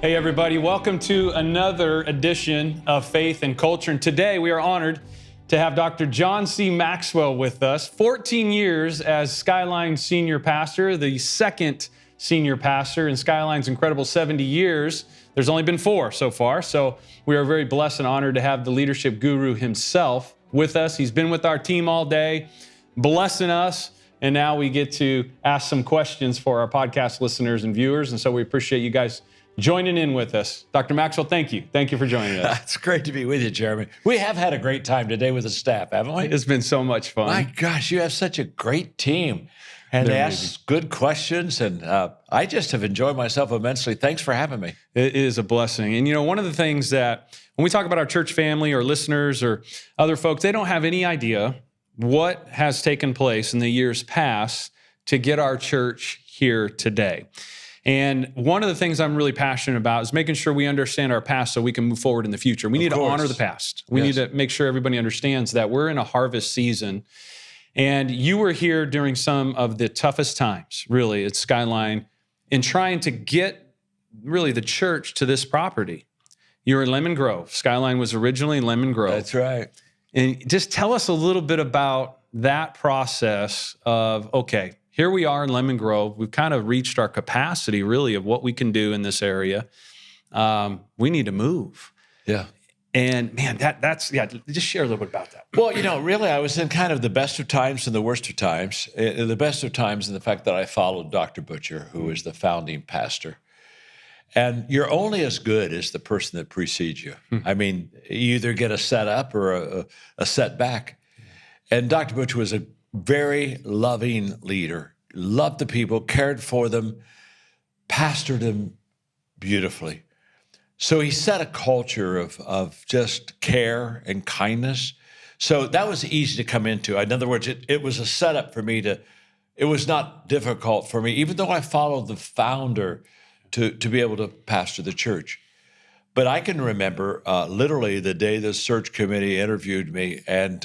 Hey everybody, welcome to another edition of Faith and Culture. And today we are honored to have Dr. John C. Maxwell with us. 14 years as Skyline senior pastor, the second senior pastor in Skyline's incredible 70 years. There's only been 4 so far, so we are very blessed and honored to have the leadership guru himself with us. He's been with our team all day, blessing us, and now we get to ask some questions for our podcast listeners and viewers, and so we appreciate you guys joining in with us. Dr. Maxwell, thank you. Thank you for joining us. It's great to be with you, Jeremy. We have had a great time today with the staff, haven't we? It's been so much fun. My gosh, you have such a great team. And they ask good questions, and I just have enjoyed myself immensely. Thanks for having me. It is a blessing. And you know, one of the things that when we talk about our church family or listeners or other folks, they don't have any idea what has taken place in the years past to get our church here today. And one of the things I'm really passionate about is making sure we understand our past so we can move forward in the future. We need to honor the past. We need to make sure everybody understands that we're in a harvest season. And you were here during some of the toughest times, really, at Skyline, in trying to get, really, the church to this property. You were in Lemon Grove. Skyline was originally in Lemon Grove. That's right. And just tell us a little bit about that process of, okay, here we are in Lemon Grove. We've kind of reached our capacity, really, of what we can do in this area. We need to move. Yeah. And man, that's just share a little bit about that. Well, you know, really, I was in kind of the best of times and the worst of times. The best of times in the fact that I followed Dr. Butcher, who was the founding pastor. And you're only as good as the person that precedes you. I mean, you either get a setup or a setback. And Dr. Butcher was a very loving leader, loved the people, cared for them, pastored them beautifully. So he set a culture of just care and kindness. So that was easy to come into. In other words, it was a setup for me it was not difficult for me, even though I followed the founder to be able to pastor the church. But I can remember literally the day the search committee interviewed me, and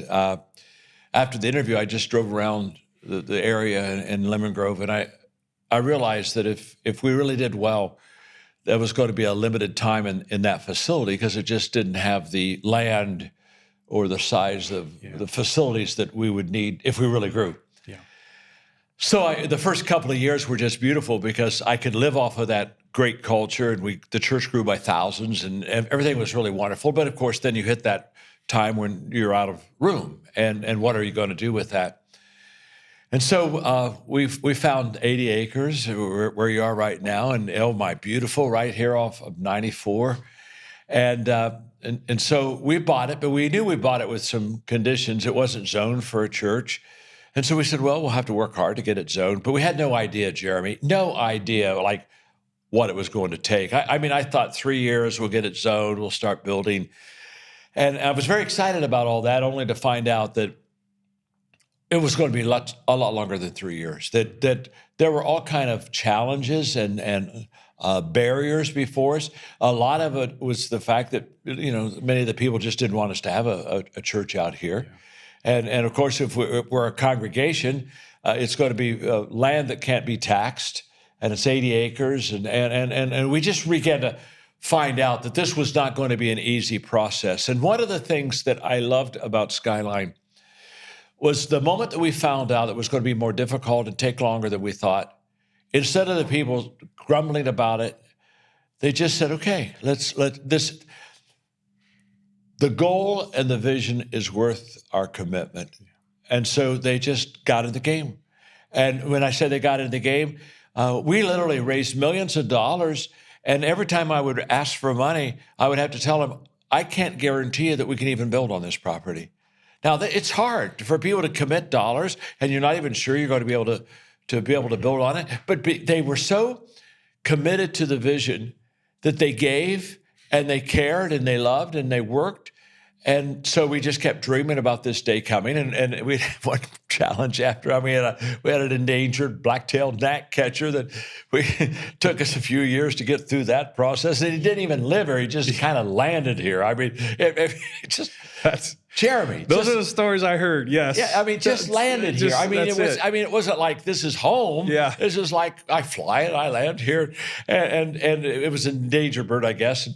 after the interview, I just drove around the area in Lemon Grove, and I realized that if we really did well, there was going to be a limited time in that facility because it just didn't have the land or the size of the facilities that we would need if we really grew. Yeah. So the first couple of years were just beautiful because I could live off of that great culture, and the church grew by thousands, and everything was really wonderful. But of course, then you hit that time when you're out of room, and what are you going to do with that? And so we found 80 acres where you are right now, and oh my beautiful, right here off of 94, and so we bought it, but we knew we bought it with some conditions. It wasn't zoned for a church, and so we said, well, we'll have to work hard to get it zoned. But we had no idea, Jeremy, no idea like what it was going to take. I mean, I thought 3 years we'll get it zoned, we'll start building, and I was very excited about all that, only to find out that it was going to be a lot longer than 3 years, that there were all kind of challenges and barriers before us. A lot of it was the fact that, you know, many of the people just didn't want us to have a church out here. Yeah. And of course, if we're a congregation, it's going to be land that can't be taxed, and it's 80 acres. And we just began to find out that this was not going to be an easy process. And one of the things that I loved about Skyline was the moment that we found out it was going to be more difficult and take longer than we thought. Instead of the people grumbling about it, they just said, okay, let's let this. The goal and the vision is worth our commitment. And so they just got in the game. And when I say they got in the game, we literally raised millions of dollars. And every time I would ask for money, I would have to tell them, I can't guarantee you that we can even build on this property. Now, it's hard for people to commit dollars, and you're not even sure you're going to be able to build on it. But they were so committed to the vision that they gave, and they cared, and they loved, and they worked. And so we just kept dreaming about this day coming, and we had one challenge after. We had an endangered black-tailed gnatcatcher that we took us a few years to get through that process, and he didn't even live here. He just kind of landed here. I mean, that's Jeremy. Those are the stories I heard. Yes. Yeah, I mean, just landed here. I mean, it wasn't like this is home. Yeah. This is like I fly and I land here, and it was an endangered bird, I guess.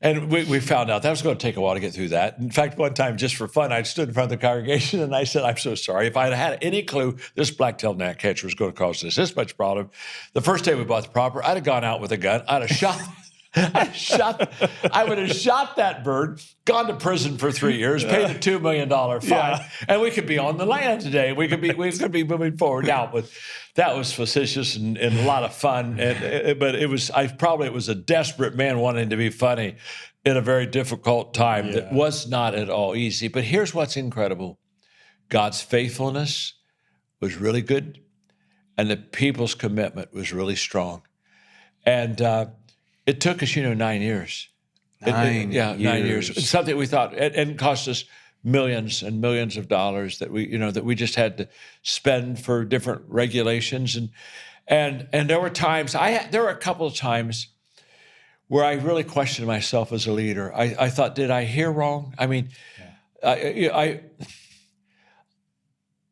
And we found out that was going to take a while to get through that. In fact, one time, just for fun, I stood in front of the congregation and I said, I'm so sorry. If I had any clue this black-tailed gnatcatcher was going to cause this much problem, the first day we bought the property, I'd have gone out with a gun. I would have shot that bird, gone to prison for 3 years, paid the $2 million fine, and we could be on the land today. We could be moving forward now. But that was facetious and a lot of fun. But it was a desperate man wanting to be funny in a very difficult time that was not at all easy. But here's what's incredible: God's faithfulness was really good, and the people's commitment was really strong, and it took us, 9 years. 9 years. 9 years. It's something we thought, and cost us millions and millions of dollars that we just had to spend for different regulations. And there were times, there were a couple of times where I really questioned myself as a leader. I thought, did I hear wrong? I mean,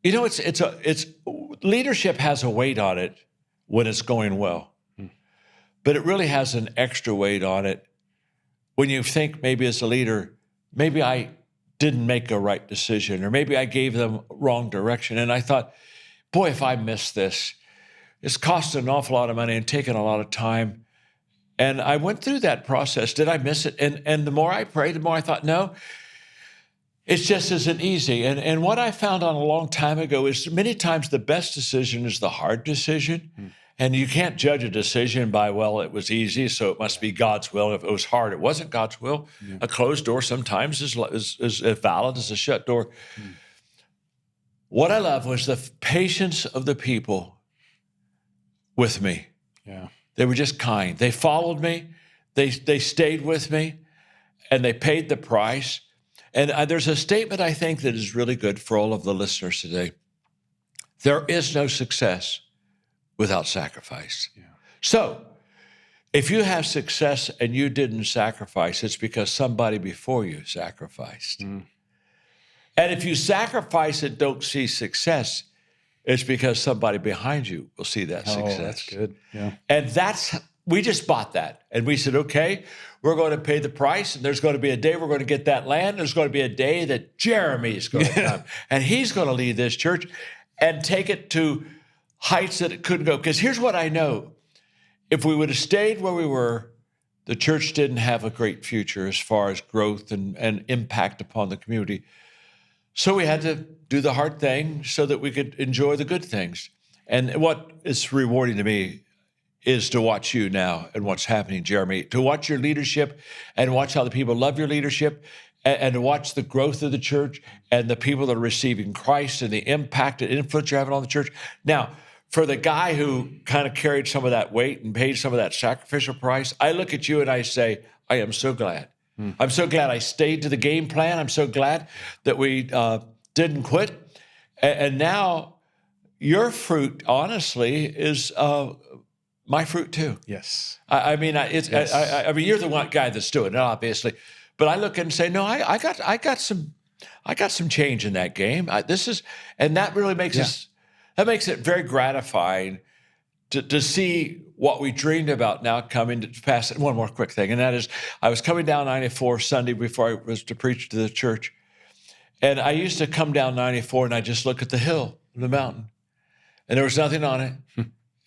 it's leadership has a weight on it when it's going well. But it really has an extra weight on it when you think maybe as a leader, maybe I didn't make a right decision, or maybe I gave them wrong direction. And I thought, boy, if I miss this, it's costing an awful lot of money and taking a lot of time. And I went through that process. Did I miss it? And the more I prayed, the more I thought, no, it just isn't easy. And what I found out a long time ago is many times the best decision is the hard decision. And you can't judge a decision by, well, it was easy, so it must be God's will. If it was hard, it wasn't God's will. Yeah. A closed door sometimes is as valid as a shut door. What I love was the patience of the people with me. Yeah. They were just kind. They followed me. They stayed with me, and they paid the price. And there's a statement I think that is really good for all of the listeners today. There is no success without sacrifice. Yeah. So if you have success and you didn't sacrifice, it's because somebody before you sacrificed. And if you sacrifice and don't see success, it's because somebody behind you will see that success. That's good. Yeah. And we just bought that. And we said, okay, we're going to pay the price, and there's going to be a day we're going to get that land. There's going to be a day that Jeremy is going to come, and he's going to lead this church and take it to heights that it couldn't go. Because here's what I know. If we would have stayed where we were, the church didn't have a great future as far as growth and impact upon the community. So we had to do the hard thing so that we could enjoy the good things. And what is rewarding to me is to watch you now and what's happening, Jeremy, to watch your leadership and watch how the people love your leadership, and to watch the growth of the church and the people that are receiving Christ and the impact and influence you're having on the church. Now, for the guy who kind of carried some of that weight and paid some of that sacrificial price, I look at you and I say, I am so glad. I'm so glad I stayed to the game plan. I'm so glad that we didn't quit. And now your fruit, honestly, is my fruit too. Yes. I mean, you're the one guy that's doing it, obviously. But I look and say, no, I got some change in that game. And that really makes that makes it very gratifying to see what we dreamed about now coming to pass. One more quick thing, and that is, I was coming down 94 Sunday before I was to preach to the church, and I used to come down 94 and I just look at the hill, the mountain, and there was nothing on it.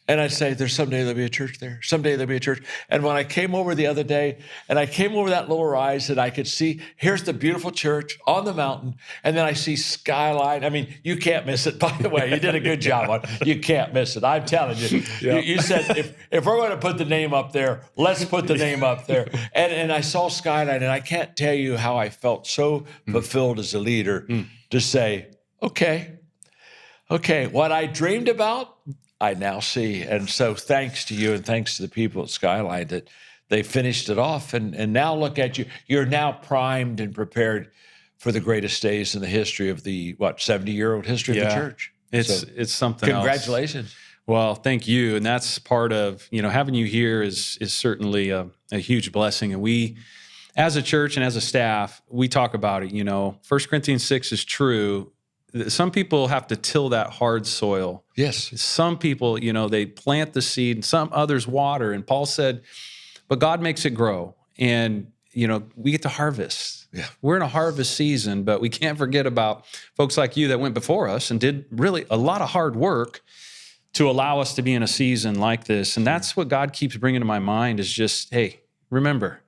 And I'd say, there's someday there'll be a church there. Someday there'll be a church. And when I came over the other day, and I came over that little rise, and I could see, here's the beautiful church on the mountain. And then I see Skyline. I mean, you can't miss it, by the way. You did a good job on it. You can't miss it. I'm telling you. Yep. You said, if we're going to put the name up there, let's put the name up there. And I saw Skyline, and I can't tell you how I felt so fulfilled as a leader to say, okay, what I dreamed about, I now see. And so thanks to you and thanks to the people at Skyline that they finished it off. And now look at you. You're now primed and prepared for the greatest days in the history of the 70-year-old history of the church. It's something else. Congratulations. Well, thank you. And that's part of, having you here is certainly a huge blessing. And we, as a church and as a staff, we talk about it. 1 Corinthians 6 is true. Some people have to till that hard soil. Yes. Some people, they plant the seed, and some others water. And Paul said, but God makes it grow. And, we get to harvest. Yeah. We're in a harvest season, but we can't forget about folks like you that went before us and did really a lot of hard work to allow us to be in a season like this. And that's what God keeps bringing to my mind is just, hey, remember,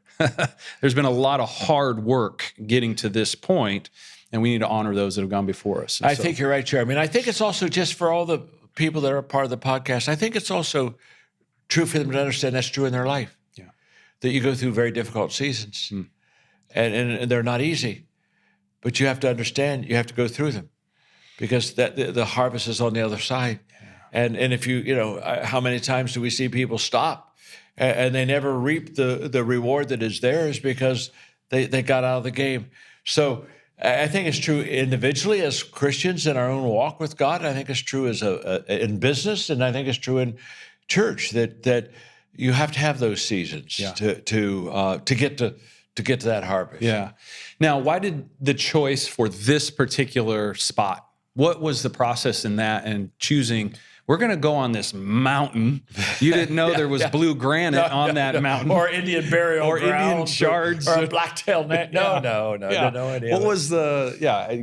there's been a lot of hard work getting to this point, and we need to honor those that have gone before us. I think you're right, Chairman. I think it's also just for all the people that are a part of the podcast, I think it's also true for them to understand that's true in their life. Yeah. That you go through very difficult seasons, and they're not easy. But you have to understand, you have to go through them because the harvest is on the other side. And if how many times do we see people stop and they never reap the reward that is theirs because they got out of the game? So I think it's true individually as Christians in our own walk with God. I think it's true as in business, and I think it's true in church that you have to have those seasons to get to that harvest. Yeah. Now, why did the choice for this particular spot? What was the process in that and choosing? We're going to go on this mountain. You didn't know there was blue granite on that mountain. Or Indian burial or grounds. Indian shards. Or a black-tailed net. No idea. What was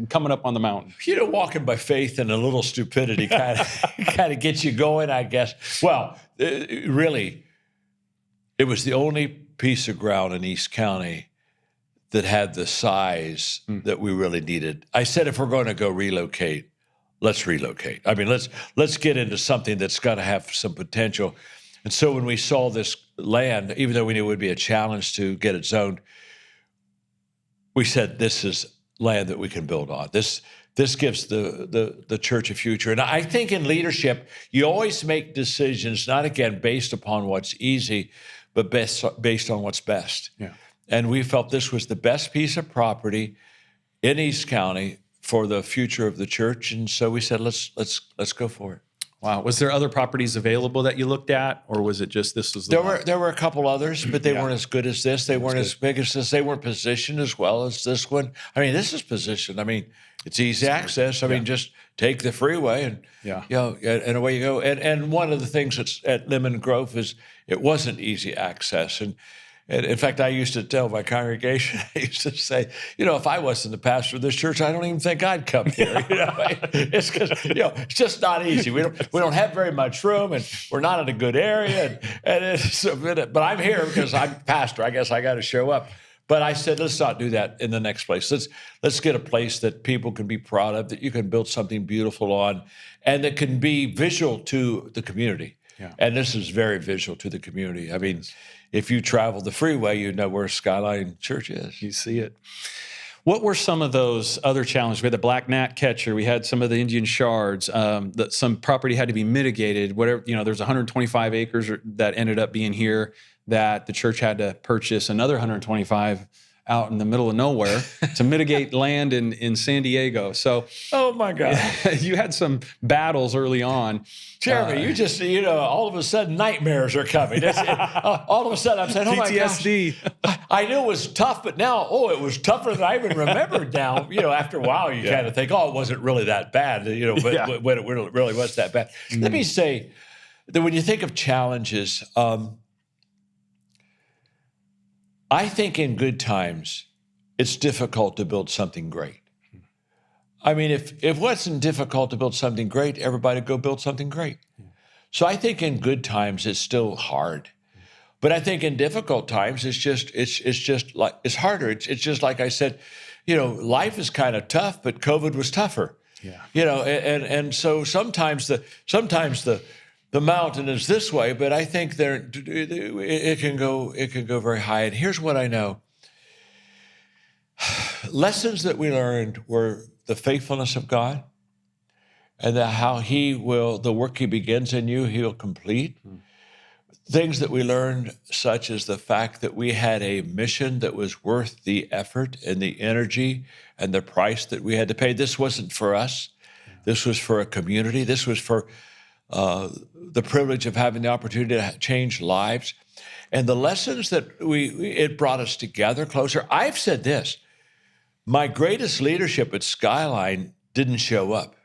coming up on the mountain? Walking by faith and a little stupidity kind of gets you going, I guess. Well, really, it was the only piece of ground in East County that had the size that we really needed. I said, if we're going to go relocate, let's relocate. I mean, let's get into something that's got to have some potential. And so when we saw this land, even though we knew it would be a challenge to get it zoned, we said, this is land that we can build on. This gives the church a future. And I think in leadership, you always make decisions, not again based upon what's easy, but based on what's best. Yeah. And we felt this was the best piece of property in East County for the future of the church, and so we said, let's go for it. Wow. Was there other properties available that you looked at, or was it just this was the one? There were a couple others, but they weren't as good as this. They weren't as big as this. They weren't positioned as well as this one. I mean, this is positioned. I mean, it's easy access. I mean, just take the freeway and and away you go. And one of the things that's at Lemon Grove is it wasn't easy access. And in fact, I used to tell my congregation, I used to say, if I wasn't the pastor of this church, I don't even think I'd come here. It's because it's just not easy. We don't have very much room, and we're not in a good area. But I'm here because I'm pastor. I guess I got to show up. But I said, let's not do that in the next place. Let's get a place that people can be proud of, that you can build something beautiful on, and that can be visual to the community. Yeah. And this is very visual to the community. I mean, if you travel the freeway, you know where Skyline Church is. You see it. What were some of those other challenges? We had the black gnat catcher. We had some of the Indian shards. Some property had to be mitigated. Whatever, there's 125 acres that ended up being here that the church had to purchase another 125 out in the middle of nowhere to mitigate land in San Diego. So, oh my God, you had some battles early on. Jeremy, you just, all of a sudden nightmares are coming. All of a sudden I'm saying, oh PTSD. My gosh, I knew it was tough, but now, it was tougher than I even remembered now. After a while, you kind of think, it wasn't really that bad, but when it really was that bad. Let me say that when you think of challenges, I think in good times, it's difficult to build something great. I mean, if it wasn't difficult to build something great, everybody would go build something great. So I think in good times, it's still hard. But I think in difficult times, it's harder. It's just like I said, life is kind of tough, but COVID was tougher. Yeah. And so sometimes the mountain is this way, but I think it can go very high. And here's what I know. Lessons that we learned were the faithfulness of God, and how the work he begins in you, he'll complete. things that we learned, such as the fact that we had a mission that was worth the effort and the energy and the price that we had to pay. This wasn't for us. This was for a community. This was for the privilege of having the opportunity to change lives. And the lessons that it brought us together closer. I've said this, my greatest leadership at Skyline didn't show up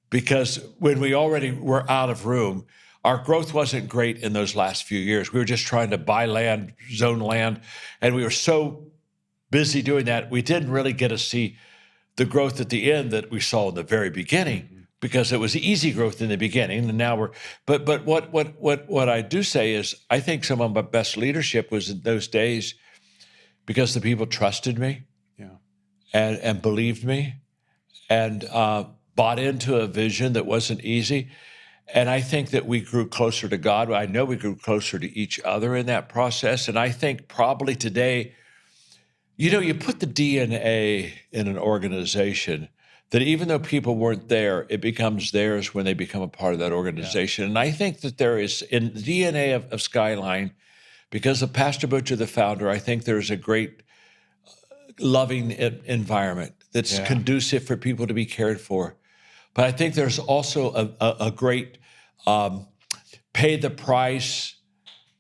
because when we already were out of room, our growth wasn't great in those last few years. We were just trying to buy land, zone land, and we were so busy doing that, we didn't really get to see the growth at the end that we saw in the very beginning, because it was easy growth in the beginning, and now we're. But what I do say is, I think some of my best leadership was in those days because the people trusted me, and believed me, and bought into a vision that wasn't easy. And I think that we grew closer to God. I know we grew closer to each other in that process. And I think probably today, you put the DNA in an organization that even though people weren't there, it becomes theirs when they become a part of that organization. And I think that there is, in the DNA of Skyline, because of Pastor Butcher, the founder, I think there's a great loving environment that's conducive for people to be cared for. But I think there's also a great pay the price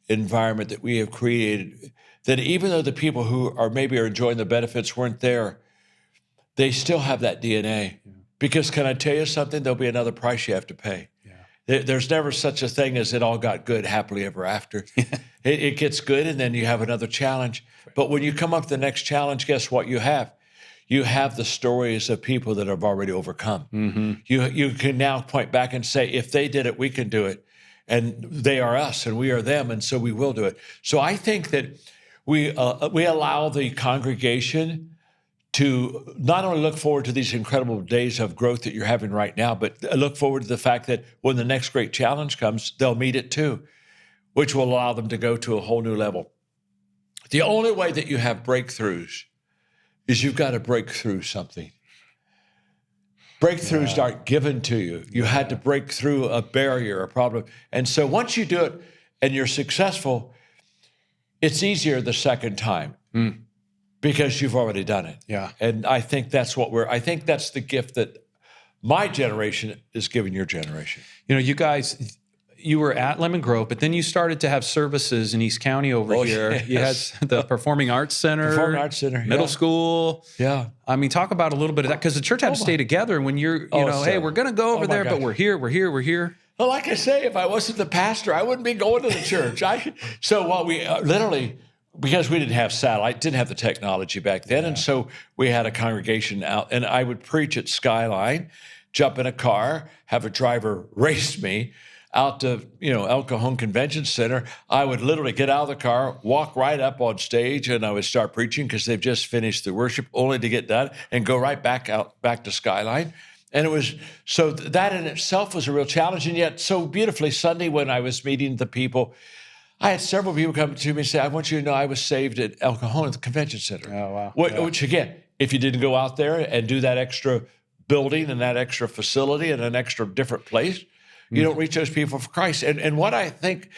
environment that we have created, that even though the people who are enjoying the benefits weren't there, they still have that DNA. Because can I tell you something? There'll be another price you have to pay. There's never such a thing as it all got good happily ever after. It gets good, and then you have another challenge. But when you come up to the next challenge, guess what you have? You have the stories of people that have already overcome. Mm-hmm. You can now point back and say, if they did it, we can do it. And they are us, and we are them, and so we will do it. So I think that we allow the congregation to not only look forward to these incredible days of growth that you're having right now, but look forward to the fact that when the next great challenge comes, they'll meet it too, which will allow them to go to a whole new level. The only way that you have breakthroughs is you've got to break through something. Breakthroughs aren't given to you. You had to break through a barrier, a problem. And so once you do it and you're successful, it's easier the second time because you've already done it. Yeah. And I think that's I think that's the gift that my generation is giving your generation. You guys, you were at Lemon Grove, but then you started to have services in East County over here. Yes. You had the Performing Arts Center. Middle school. Yeah. I mean, talk about a little bit of that, because the church had to stay together. And when you're, hey, we're going to go over there, but we're here. Well, like I say, if I wasn't the pastor, I wouldn't be going to the church. So while we literally, because we didn't have satellite, didn't have the technology back then, and so we had a congregation out, and I would preach at Skyline, jump in a car, have a driver race me out to, El Cajon Convention Center. I would literally get out of the car, walk right up on stage, and I would start preaching because they've just finished the worship, only to get done and go right back to Skyline. And it was, so that in itself was a real challenge. And yet so beautifully, Sunday when I was meeting the people, I had several people come to me and say, I want you to know I was saved at El Cajon at the Convention Center. Oh, wow. Which again, if you didn't go out there and do that extra building and that extra facility and an extra different place, you don't reach those people for Christ. And what I think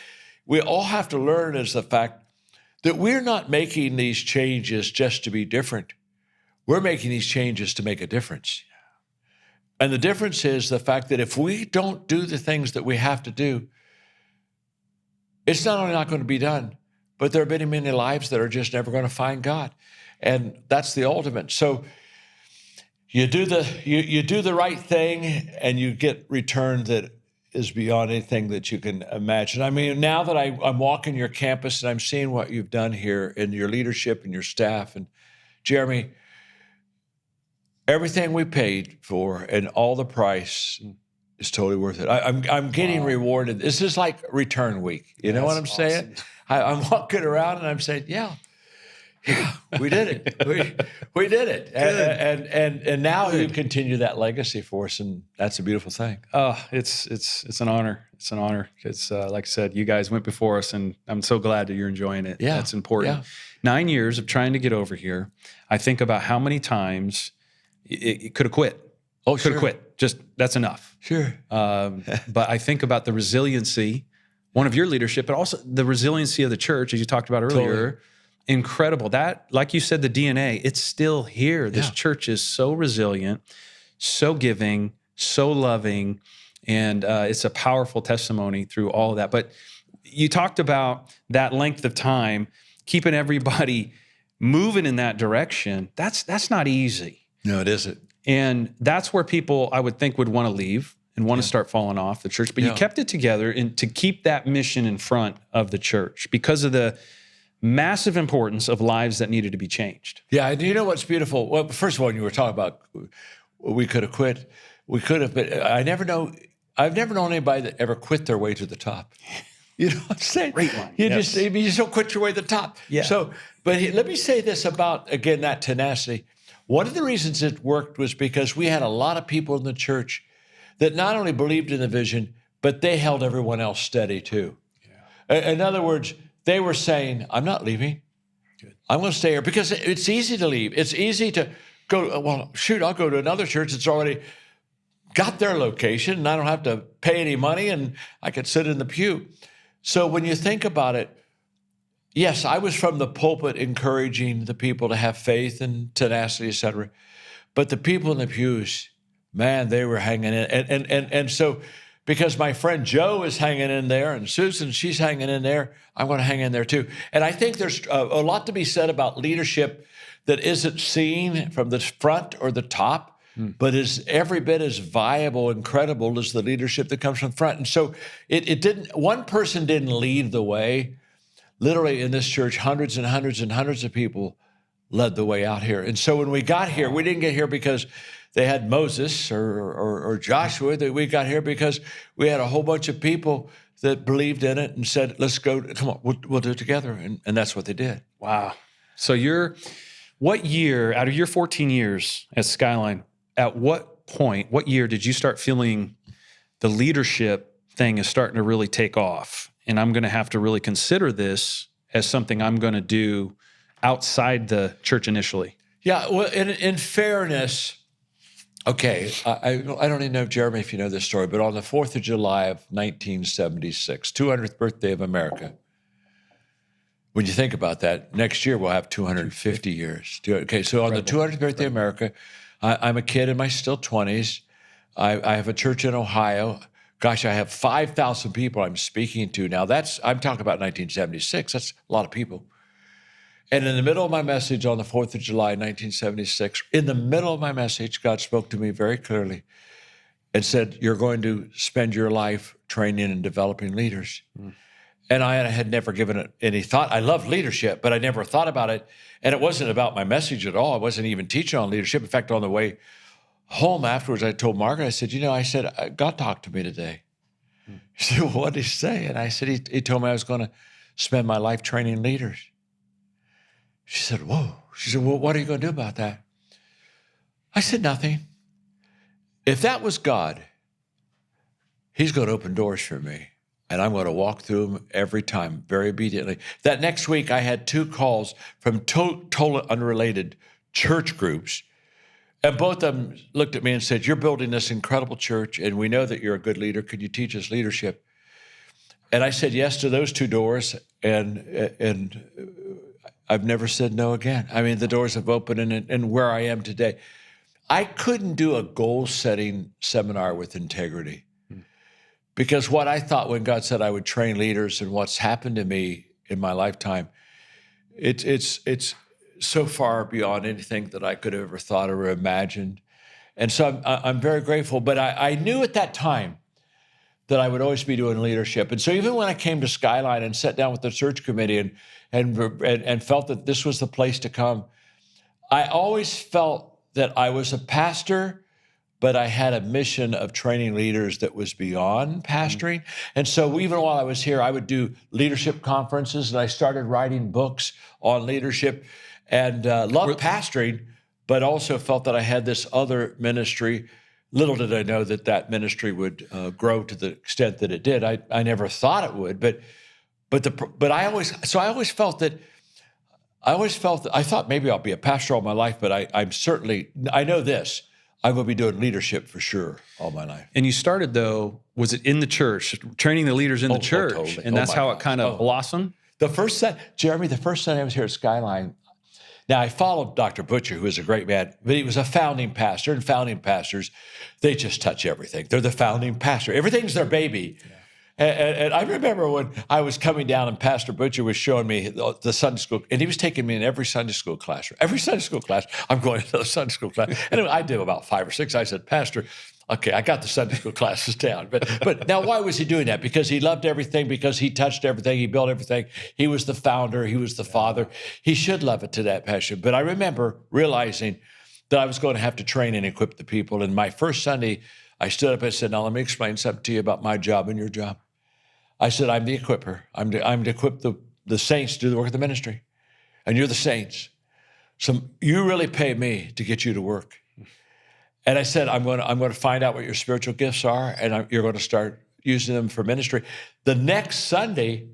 we all have to learn is the fact that we're not making these changes just to be different. We're making these changes to make a difference. And the difference is the fact that if we don't do the things that we have to do, it's not only not going to be done, but there are many, many lives that are just never going to find God. And that's the ultimate. So you do the right thing and you get return that is beyond anything that you can imagine. I mean, now that I'm walking your campus and I'm seeing what you've done here in your leadership and your staff, and Jeremy, everything we paid for and all the price is totally worth it. I'm getting rewarded. This is like return week. You know what I'm saying? I'm walking around and I'm saying, yeah, we did it. We did it. And now you continue that legacy for us, and that's a beautiful thing. It's an honor. It's an honor. It's like I said, you guys went before us, and I'm so glad that you're enjoying it. Yeah. That's important. Yeah. 9 years of trying to get over here. I think about how many times it could have quit. Could have quit. Just, that's enough. Sure. But I think about the resiliency one of your leadership, but also the resiliency of the church, as you talked about earlier. Totally. Incredible. That, like you said, the DNA, it's still here. This church is so resilient, so giving, so loving, and it's a powerful testimony through all of that. But you talked about that length of time, keeping everybody moving in that direction. That's not easy. No, it isn't. And that's where people, I would think, would want to leave and want to start falling off the church. But you kept it together and to keep that mission in front of the church because of the massive importance of lives that needed to be changed. Yeah, and you know what's beautiful? Well, first of all, when you were talking about we could have quit, we could have, but I've never known anybody that ever quit their way to the top. You know what I'm saying? Great line. You just don't quit your way to the top. Yeah. So, but let me say this about, again, that tenacity. One of the reasons it worked was because we had a lot of people in the church that not only believed in the vision, but they held everyone else steady too. Yeah. In other words, they were saying, I'm not leaving. Good. I'm going to stay here because it's easy to leave. It's easy to go, well, shoot, I'll go to another church that's already got their location and I don't have to pay any money and I could sit in the pew. So when you think about it, yes, I was from the pulpit encouraging the people to have faith and tenacity, et cetera. But the people in the pews, man, they were hanging in. And so because my friend Joe is hanging in there and Susan, she's hanging in there, I'm going to hang in there too. And I think there's a lot to be said about leadership that isn't seen from the front or the top, but is every bit as viable and credible as the leadership that comes from the front. And so one person didn't lead the way. Literally in this church, hundreds and hundreds and hundreds of people led the way out here. And so when we got here, we didn't get here because they had Moses or Joshua. We got here because we had a whole bunch of people that believed in it and said, let's go, come on, we'll do it together. And that's what they did. Wow. So what year, out of your 14 years at Skyline, at what point, what year did you start feeling the leadership thing is starting to really take off? And I'm going to have to really consider this as something I'm going to do outside the church initially. Yeah, well, in fairness, okay, I don't even know, Jeremy, if you know this story, but on the 4th of July of 1976, 200th birthday of America, when you think about that, next year we'll have 250 years. Okay, so on the 200th birthday of America, I'm a kid in my still 20s. I have a church in Ohio. Gosh, I have 5,000 people I'm speaking to now. I'm talking about 1976. That's a lot of people. And in the middle of my message on the 4th of July, 1976, in the middle of my message, God spoke to me very clearly and said, you're going to spend your life training and developing leaders. And I had never given it any thought. I love leadership, but I never thought about it. And it wasn't about my message at all. I wasn't even teaching on leadership. In fact, on the way home afterwards, I told Margaret, I said, God talked to me today. She said, well, what did he say? And I said, he told me I was going to spend my life training leaders. She said, whoa. She said, well, what are you going to do about that? I said, nothing. If that was God, he's going to open doors for me. And I'm going to walk through them every time, very obediently. That next week, I had 2 calls from totally unrelated church groups. And both of them looked at me and said, you're building this incredible church, and we know that you're a good leader. Could you teach us leadership? And I said yes to those 2 doors, and I've never said no again. I mean, the doors have opened, and where I am today. I couldn't do a goal-setting seminar with integrity because what I thought when God said I would train leaders and what's happened to me in my lifetime, it's so far beyond anything that I could have ever thought or imagined. And so I'm very grateful. But I knew at that time that I would always be doing leadership. And so even when I came to Skyline and sat down with the search committee and felt that this was the place to come, I always felt that I was a pastor, but I had a mission of training leaders that was beyond pastoring. And so even while I was here, I would do leadership conferences, and I started writing books on leadership and loved pastoring, but also felt that I had this other ministry. Little did I know that ministry would grow to the extent that it did. I never thought it would, but I always felt that I thought maybe I'll be a pastor all my life, but I know this. I'm going to be doing leadership for sure all my life. And you started, though, was it in the church, training the leaders in the church? Totally. And that's how it kind of blossomed? Jeremy, the first Sunday I was here at Skyline, now I followed Dr. Butcher, who is a great man, but he was a founding pastor, and founding pastors, they just touch everything. They're the founding pastor. Everything's their baby. Yeah. And I remember when I was coming down and Pastor Butcher was showing me the Sunday school, and he was taking me in every Sunday school class. Every Sunday school class, I'm going to the Sunday school class. And I did about 5 or 6. I said, Pastor, okay, I got the Sunday school classes down. But now why was he doing that? Because he loved everything, because he touched everything, he built everything. He was the founder, he was the father. He should love it to that passion. But I remember realizing that I was going to have to train and equip the people. And my first Sunday, I stood up and said, now let me explain something to you about my job and your job. I said, I'm the equipper. I'm to equip the saints to do the work of the ministry. And you're the saints. So you really pay me to get you to work. And I said, I'm going to find out what your spiritual gifts are, and you're going to start using them for ministry. The next Sunday,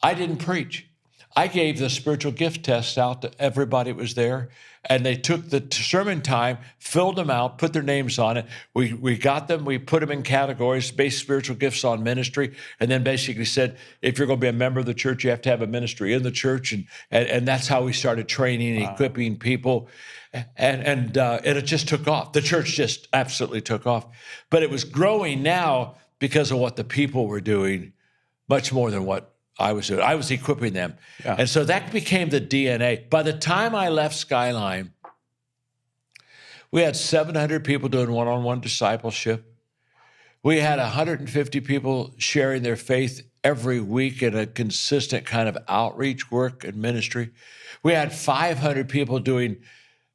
I didn't preach. I gave the spiritual gift test out to everybody that was there, and they took the sermon time, filled them out, put their names on it. We got them, we put them in categories, based spiritual gifts on ministry, and then basically said, if you're going to be a member of the church, you have to have a ministry in the church, and that's how we started training and equipping people, and it just took off. The church just absolutely took off, but it was growing now because of what the people were doing, much more than what I was doing. I was equipping them. Yeah. And so that became the DNA. By the time I left Skyline, we had 700 people doing one-on-one discipleship. We had 150 people sharing their faith every week in a consistent kind of outreach work and ministry. We had 500 people doing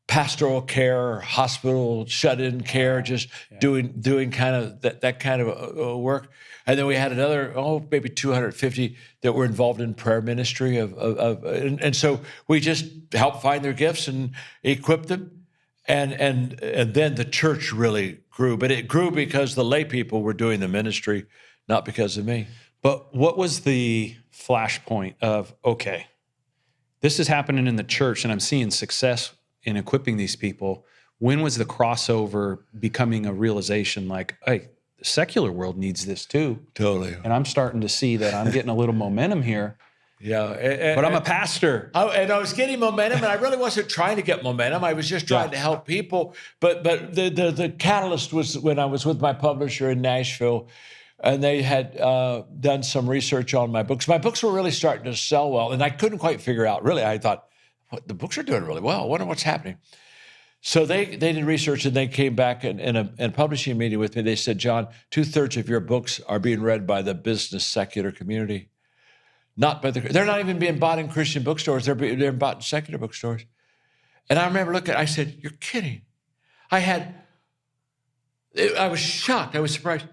pastoral care, hospital shut-in care, just doing kind of that kind of work. And then we had another, maybe 250 that were involved in prayer ministry and so we just helped find their gifts and equipped them. And then the church really grew, but it grew because the lay people were doing the ministry, not because of me. But what was the flashpoint of, okay, this is happening in the church and I'm seeing success in equipping these people? When was the crossover becoming a realization like, hey, the secular world needs this too? Totally. And I'm starting to see that I'm getting a little momentum here. Yeah. But I'm a pastor. And I was getting momentum, and I really wasn't trying to get momentum. I was just trying to help people. But the catalyst was when I was with my publisher in Nashville, and they had done some research on my books. My books were really starting to sell well, and I couldn't quite figure out, really, I thought, the books are doing really well. I wonder what's happening. So they did research, and they came back in a publishing meeting with me. They said, John, 2/3 of your books are being read by the business secular community. They're not even being bought in Christian bookstores. They're being bought in secular bookstores. And I remember looking, I said, you're kidding. I was shocked. I was surprised.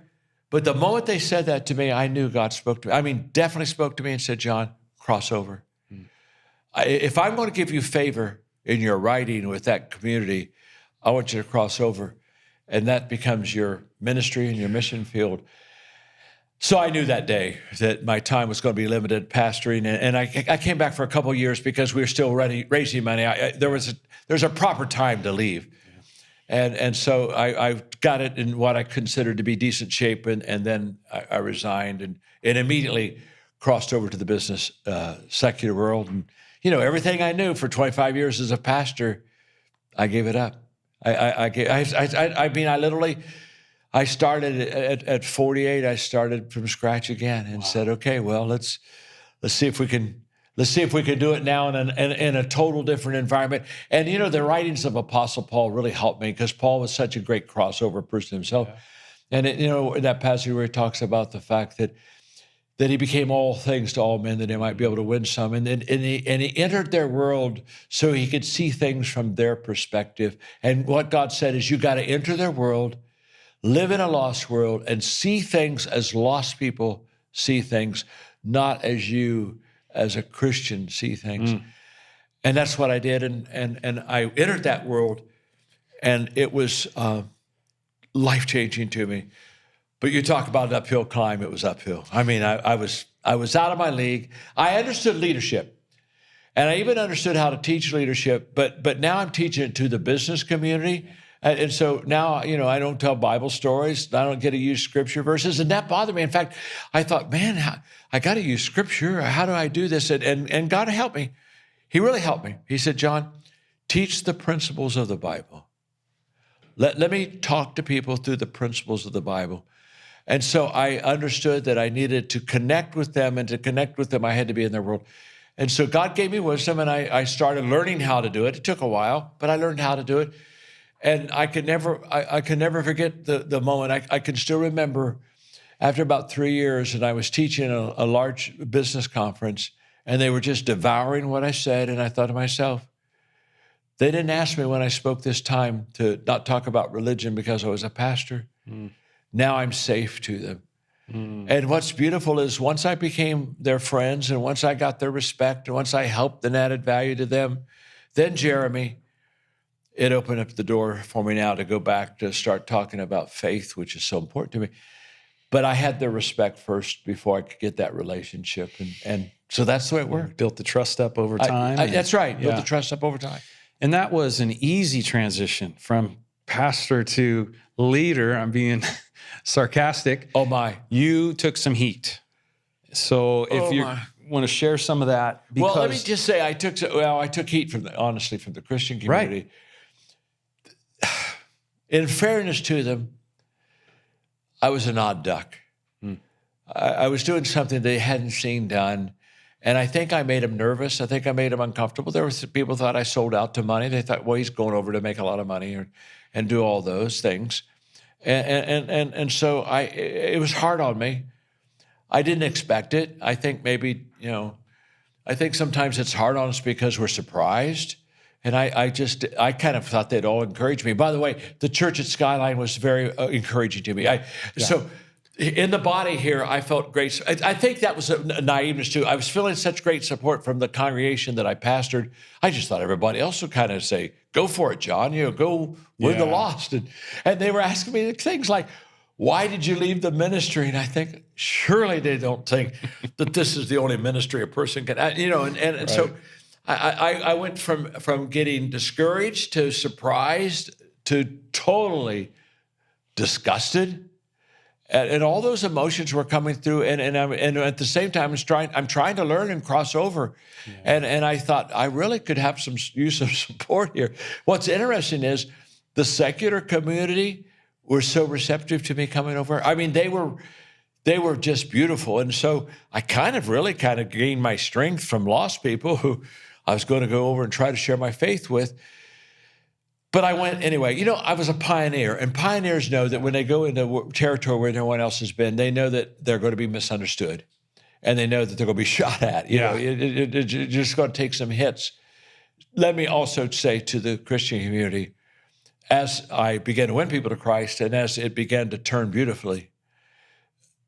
But the moment they said that to me, I knew God spoke to me. I mean, definitely spoke to me and said, John, cross over. If I'm going to give you favor in your writing with that community, I want you to cross over. And that becomes your ministry and your mission field. So I knew that day that my time was going to be limited pastoring. And I came back for a couple of years because we were still raising money. There's a proper time to leave. And so I got it in what I considered to be decent shape. And then I resigned and immediately crossed over to the business secular world. And, everything I knew for 25 years as a pastor, I gave it up. I started at 48. I started from scratch again and said, okay, well, let's see if we can do it now in a total different environment. And the writings of Apostle Paul really helped me because Paul was such a great crossover person himself. Yeah. And in that passage where he talks about the fact that he became all things to all men that he might be able to win some. And he entered their world so he could see things from their perspective. And what God said is, you got to enter their world, live in a lost world, and see things as lost people see things, not as you as a Christian see things. And that's what I did. And I entered that world, and it was life-changing to me. But you talk about an uphill climb, it was uphill. I mean, I was out of my league. I understood leadership, and I even understood how to teach leadership, but now I'm teaching it to the business community, And so now, I don't tell Bible stories. I don't get to use scripture verses. And that bothered me. In fact, I thought, man, I got to use scripture. How do I do this? And God helped me. He really helped me. He said, John, teach the principles of the Bible. Let me talk to people through the principles of the Bible. And so I understood that I needed to connect with them, and to connect with them, I had to be in their world. And so God gave me wisdom, and I started learning how to do it. It took a while, but I learned how to do it. And I could never forget the moment. I can still remember after about 3 years, and I was teaching a large business conference, and they were just devouring what I said. And I thought to myself, they didn't ask me when I spoke this time to not talk about religion because I was a pastor. Now I'm safe to them. And what's beautiful is once I became their friends, and once I got their respect, and once I helped and added value to them, then Jeremy, it opened up the door for me now to go back to start talking about faith, which is so important to me. But I had their respect first before I could get that relationship. And so that's the way it worked. Built the trust up over time. That's right. Built the trust up over time. And that was an easy transition from pastor to leader. I'm being sarcastic. Oh, my. You took some heat. So if you want to share some of that. Well, let me just say I took heat honestly from the Christian community. Right. In fairness to them, I was an odd duck. I was doing something they hadn't seen done. And I think I made them nervous. I think I made them uncomfortable. There were people thought I sold out to money. They thought, well, he's going over to make a lot of money and do all those things. And so it was hard on me. I didn't expect it. I think maybe, I think sometimes it's hard on us because we're surprised. And I kind of thought they'd all encourage me. By the way, the church at Skyline was very encouraging to me. So in the body here, I felt great. I think that was a naiveness too. I was feeling such great support from the congregation that I pastored. I just thought everybody else would kind of say, go for it, John, go win the lost. And they were asking me things like, why did you leave the ministry? And I think, surely they don't think that this is the only ministry a person can, and so I went from getting discouraged to surprised to totally disgusted. And all those emotions were coming through, and at the same time, I'm trying to learn and cross over, and I thought I really could have some use of support here. What's interesting is the secular community were so receptive to me coming over. I mean, they were just beautiful, and so I kind of gained my strength from lost people who I was going to go over and try to share my faith with. But I went anyway. I was a pioneer, and pioneers know that when they go into territory where no one else has been, they know that they're going to be misunderstood, and they know that they're going to be shot at. You're just going to take some hits. Let me also say to the Christian community, as I began to win people to Christ, and as it began to turn beautifully,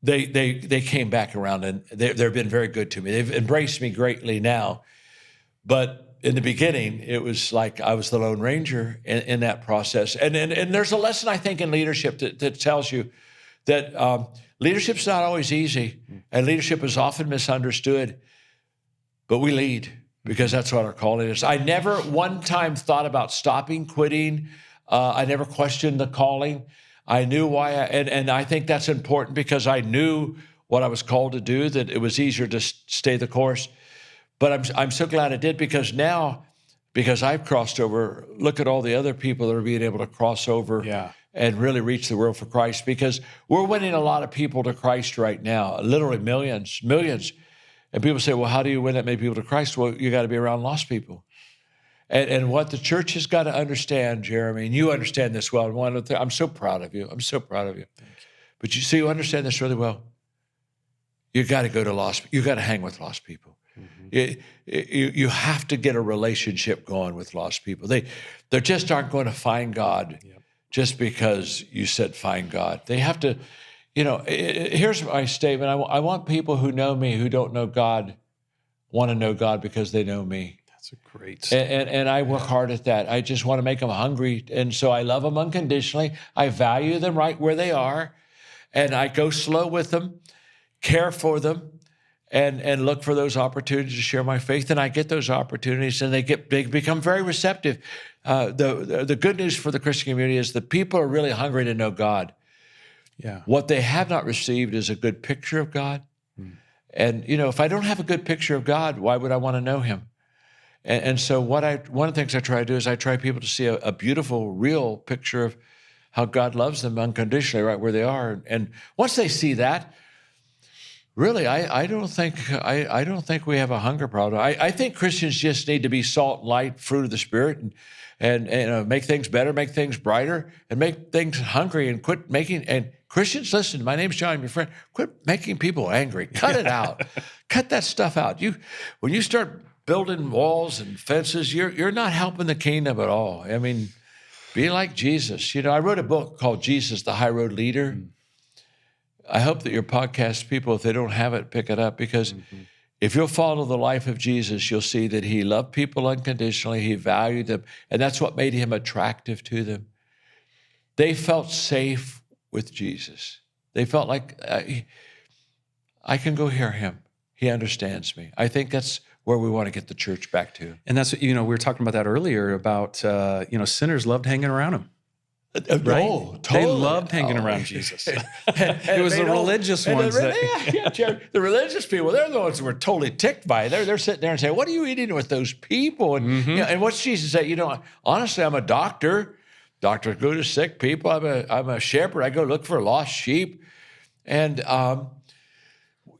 they came back around, and they've been very good to me. They've embraced me greatly now, but in the beginning, it was like I was the Lone Ranger in that process. And there's a lesson, I think, in leadership that tells you that leadership's not always easy, and leadership is often misunderstood, but we lead because that's what our calling is. I never one time thought about stopping, quitting. I never questioned the calling. I knew why, and I think that's important because I knew what I was called to do, that it was easier to stay the course. But I'm so glad I did because now, because I've crossed over, look at all the other people that are being able to cross over and really reach the world for Christ, because we're winning a lot of people to Christ right now, literally millions. And people say, well, how do you win that many people to Christ? Well, you got to be around lost people. And what the church has got to understand, Jeremy, and you understand this well, and I'm so proud of you. I'm so proud of you. But you understand this really well. You got to go to lost, you got to hang with lost people. You have to get a relationship going with lost people. They just aren't going to find God just because you said find God. They have to, here's my statement. I want people who know me, who don't know God, want to know God because they know me. That's a great statement. And I work hard at that. I just want to make them hungry. And so I love them unconditionally. I value them right where they are. And I go slow with them, care for them. and look for those opportunities to share my faith. And I get those opportunities, and they become very receptive. The good news for the Christian community is that people are really hungry to know God. Yeah. What they have not received is a good picture of God. And, if I don't have a good picture of God, why would I want to know him? And so one of the things I try to do is I try people to see a beautiful, real picture of how God loves them unconditionally right where they are. And once they see that, really, I don't think we have a hunger problem. I think Christians just need to be salt, light, fruit of the Spirit, and make things better, make things brighter, and make things hungry, and quit making. And Christians, listen, my name's John, your friend. Quit making people angry. Cut it out. Cut that stuff out. When you start building walls and fences, you're not helping the kingdom at all. I mean, be like Jesus. I wrote a book called Jesus, the High Road Leader. I hope that your podcast people, if they don't have it, pick it up, because if you'll follow the life of Jesus, you'll see that he loved people unconditionally. He valued them, and that's what made him attractive to them. They felt safe with Jesus. They felt like, I can go hear him. He understands me. I think that's where we want to get the church back to. And that's, we were talking about that earlier about, sinners loved hanging around him. Right? Oh, totally. They loved hanging around Jesus. It was the religious ones. The religious people, they're the ones who were totally ticked by it. They're sitting there and saying, what are you eating with those people? And, and what's Jesus say? Honestly, I'm a doctor. Doctors go to sick people. I'm a shepherd. I go look for lost sheep. And,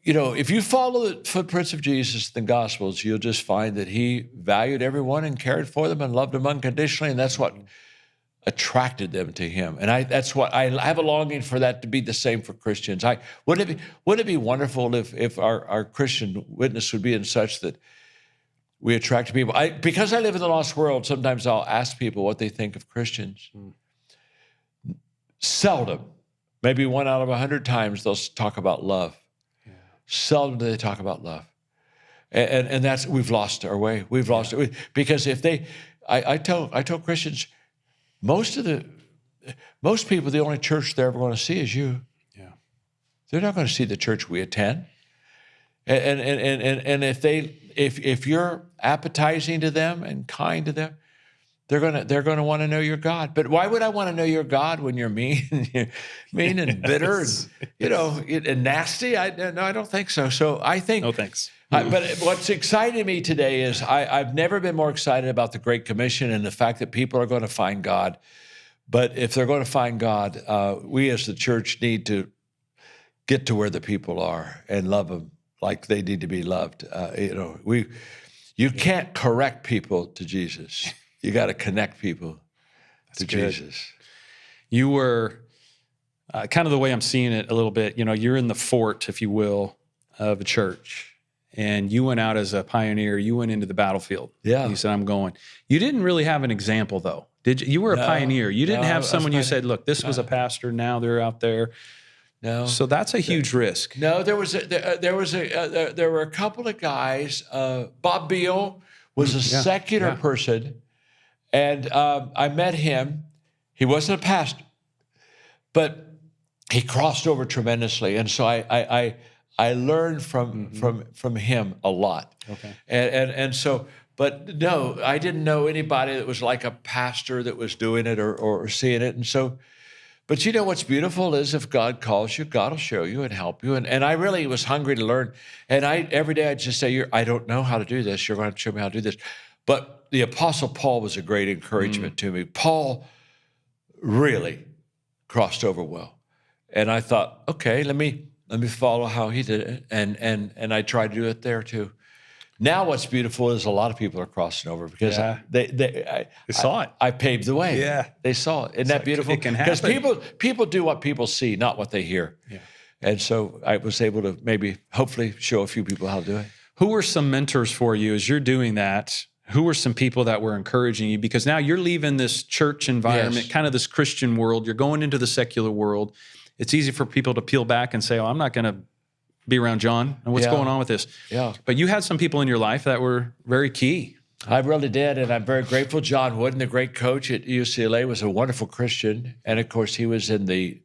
if you follow the footprints of Jesus in the Gospels, you'll just find that he valued everyone and cared for them and loved them unconditionally. And that's what attracted them to him. And that's what I have a longing for that to be the same for Christians. Wouldn't it be wonderful if our Christian witness would be in such that we attract people? Because I live in the lost world, sometimes I'll ask people what they think of Christians. Seldom, maybe 1 out of 100 times, they'll talk about love. Yeah. Seldom do they talk about love. And that's, we've lost our way. We've lost it. Because if I told Christians, most people, the only church they're ever going to see is you. Yeah. They're not going to see the church we attend. And if you're appetizing to them and kind to them, they're gonna want to know your God. But why would I want to know your God when you're mean and bitter and nasty? I don't think so. So I think no thanks. But what's exciting me today is I've never been more excited about the Great Commission and the fact that people are going to find God. But if they're going to find God, we as the church need to get to where the people are and love them like they need to be loved. You can't correct people to Jesus. You got to connect people to Jesus. You were kind of the way I'm seeing it a little bit. You're in the fort, if you will, of a church. And you went out as a pioneer. You went into the battlefield. Yeah. You said, I'm going. You didn't really have an example, though. Did you? You were a pioneer. You didn't have someone you said, look, this was a pastor. Now they're out there. No. So that's a huge risk. No, there were a couple of guys. Bob Beal was a secular person. And I met him. He wasn't a pastor, but he crossed over tremendously. And so I learned from him a lot. Okay. And so, but no, I didn't know anybody that was like a pastor that was doing it or seeing it. And so, but what's beautiful is if God calls you, God will show you and help you. And I really was hungry to learn. And every day I'd just say, I don't know how to do this. You're going to show me how to do this. But the Apostle Paul was a great encouragement to me. Paul really crossed over well. And I thought, okay, let me follow how he did it. And I tried to do it there too. Now what's beautiful is a lot of people are crossing over because they saw it. I paved the way. Yeah. They saw it. Isn't that beautiful? It can happen. Because people do what people see, not what they hear. Yeah. And so I was able to hopefully show a few people how to do it. Who were some mentors for you as you're doing that? Who were some people that were encouraging you? Because now you're leaving this church environment, kind of this Christian world. You're going into the secular world. It's easy for people to peel back and say, I'm not going to be around John. And what's going on with this? Yeah. But you had some people in your life that were very key. I really did, and I'm very grateful. John Wooden, the great coach at UCLA, was a wonderful Christian. And, of course, he was in the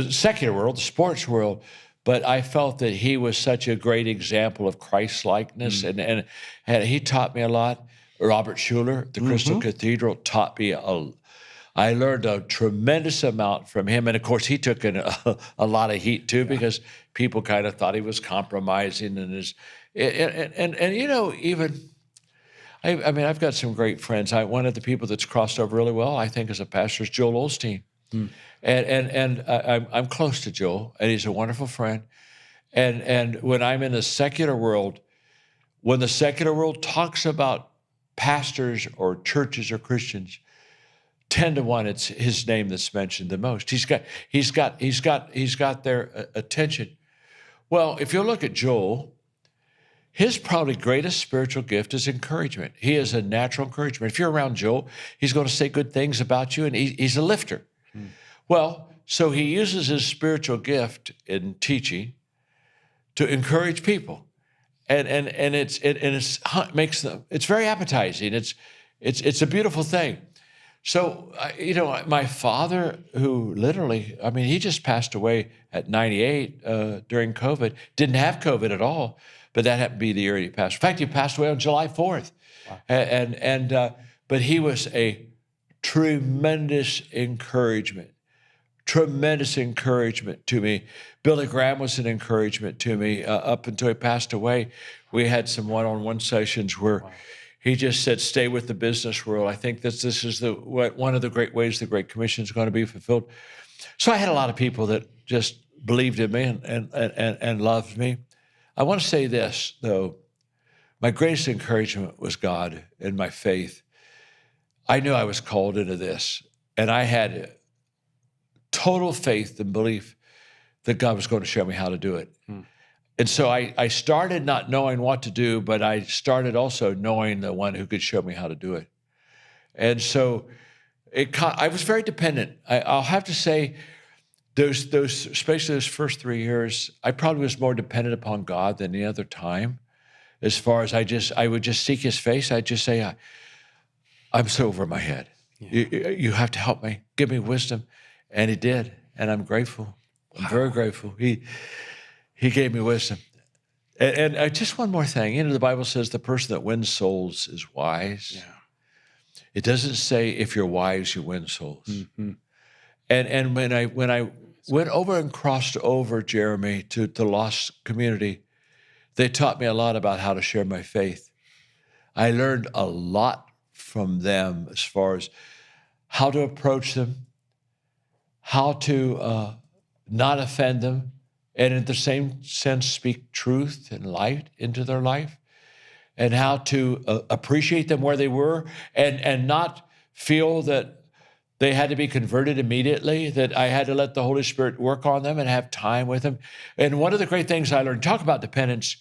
secular world, the sports world. but I felt that he was such a great example of Christ-likeness, and he taught me a lot. Robert Schuller, the Crystal Cathedral, taught me I learned a tremendous amount from him. And of course, he took in a lot of heat too, because people kind of thought he was compromising and you know, even, I mean, I've got some great friends. One of the people that's crossed over really well, I think, as a pastor is Joel Osteen. And I'm close to Joel, and he's a wonderful friend. And when I'm in the secular world, when the secular world talks about pastors or churches or Christians, 10 to 1, it's his name that's mentioned the most. He's got their attention. Well, if you look at Joel, his probably greatest spiritual gift is encouragement. He is a natural encouragement. If you're around Joel, he's going to say good things about you, and he's a lifter. Well, so he uses his spiritual gift in teaching to encourage people, and it's very appetizing. It's a beautiful thing. So, you know, my father, who literally, I mean, he just passed away at 98 during COVID, didn't have COVID at all, but that happened to be the year he passed. In fact, he passed away on July 4th. Wow. But he was a tremendous encouragement to me. Billy Graham was an encouragement to me up until he passed away. We had some one-on-one sessions where he just said, stay with the business world. I think this is one of the great ways the Great Commission is going to be fulfilled. So I had a lot of people that just believed in me and loved me. I want to say this, though. My greatest encouragement was God and my faith. I knew I was called into this, and I had total faith and belief that God was going to show me how to do it. And so I started not knowing what to do, but I started also knowing the one who could show me how to do it. And so I was very dependent. I'll have to say, especially those first 3 years, I probably was more dependent upon God than any other time. As far as I would just seek his face. I'd just say, I'm so over my head. Yeah. You have to help me, give me wisdom. And he did, and I'm grateful. I'm very grateful. He gave me wisdom. And just one more thing. You know, the Bible says the person that wins souls is wise. Yeah. It doesn't say if you're wise, you win souls. And when I went over and crossed over, Jeremy, to the lost community, they taught me a lot about how to share my faith. I learned a lot from them as far as how to approach them, how to not offend them, and in the same sense, speak truth and light into their life, and how to appreciate them where they were and not feel that they had to be converted immediately, that I had to let the Holy Spirit work on them and have time with them. And one of the great things I learned, talk about dependence.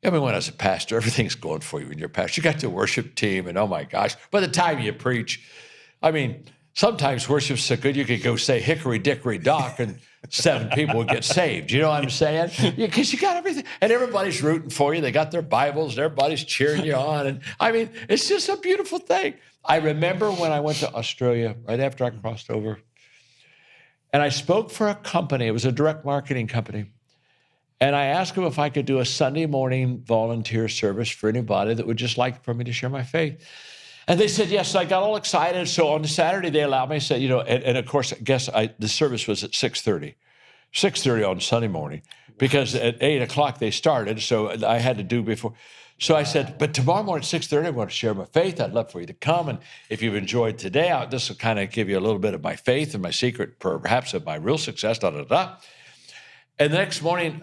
I mean, when I was a pastor, everything's going for you when you're a pastor. You got the worship team, and oh my gosh, by the time you preach, I mean, sometimes worship's so good you could go say hickory dickory dock and 7 people would get saved. You know what I'm saying? Because you got everything, and everybody's rooting for you. They got their Bibles, and everybody's cheering you on. And I mean, it's just a beautiful thing. I remember when I went to Australia right after I crossed over, and I spoke for a company. It was a direct marketing company. And I asked them if I could do a Sunday morning volunteer service for anybody that would just like for me to share my faith. And they said yes. So I got all excited. So on the Saturday, they allowed me. I said, you know, and of course, I guess the service was at 6:30 on Sunday morning, because at 8 o'clock they started. So I had to do before. So I said, but tomorrow morning at 6:30, I want to share my faith. I'd love for you to come. And if you've enjoyed today, this will kind of give you a little bit of my faith and my secret, perhaps of my real success, And the next morning,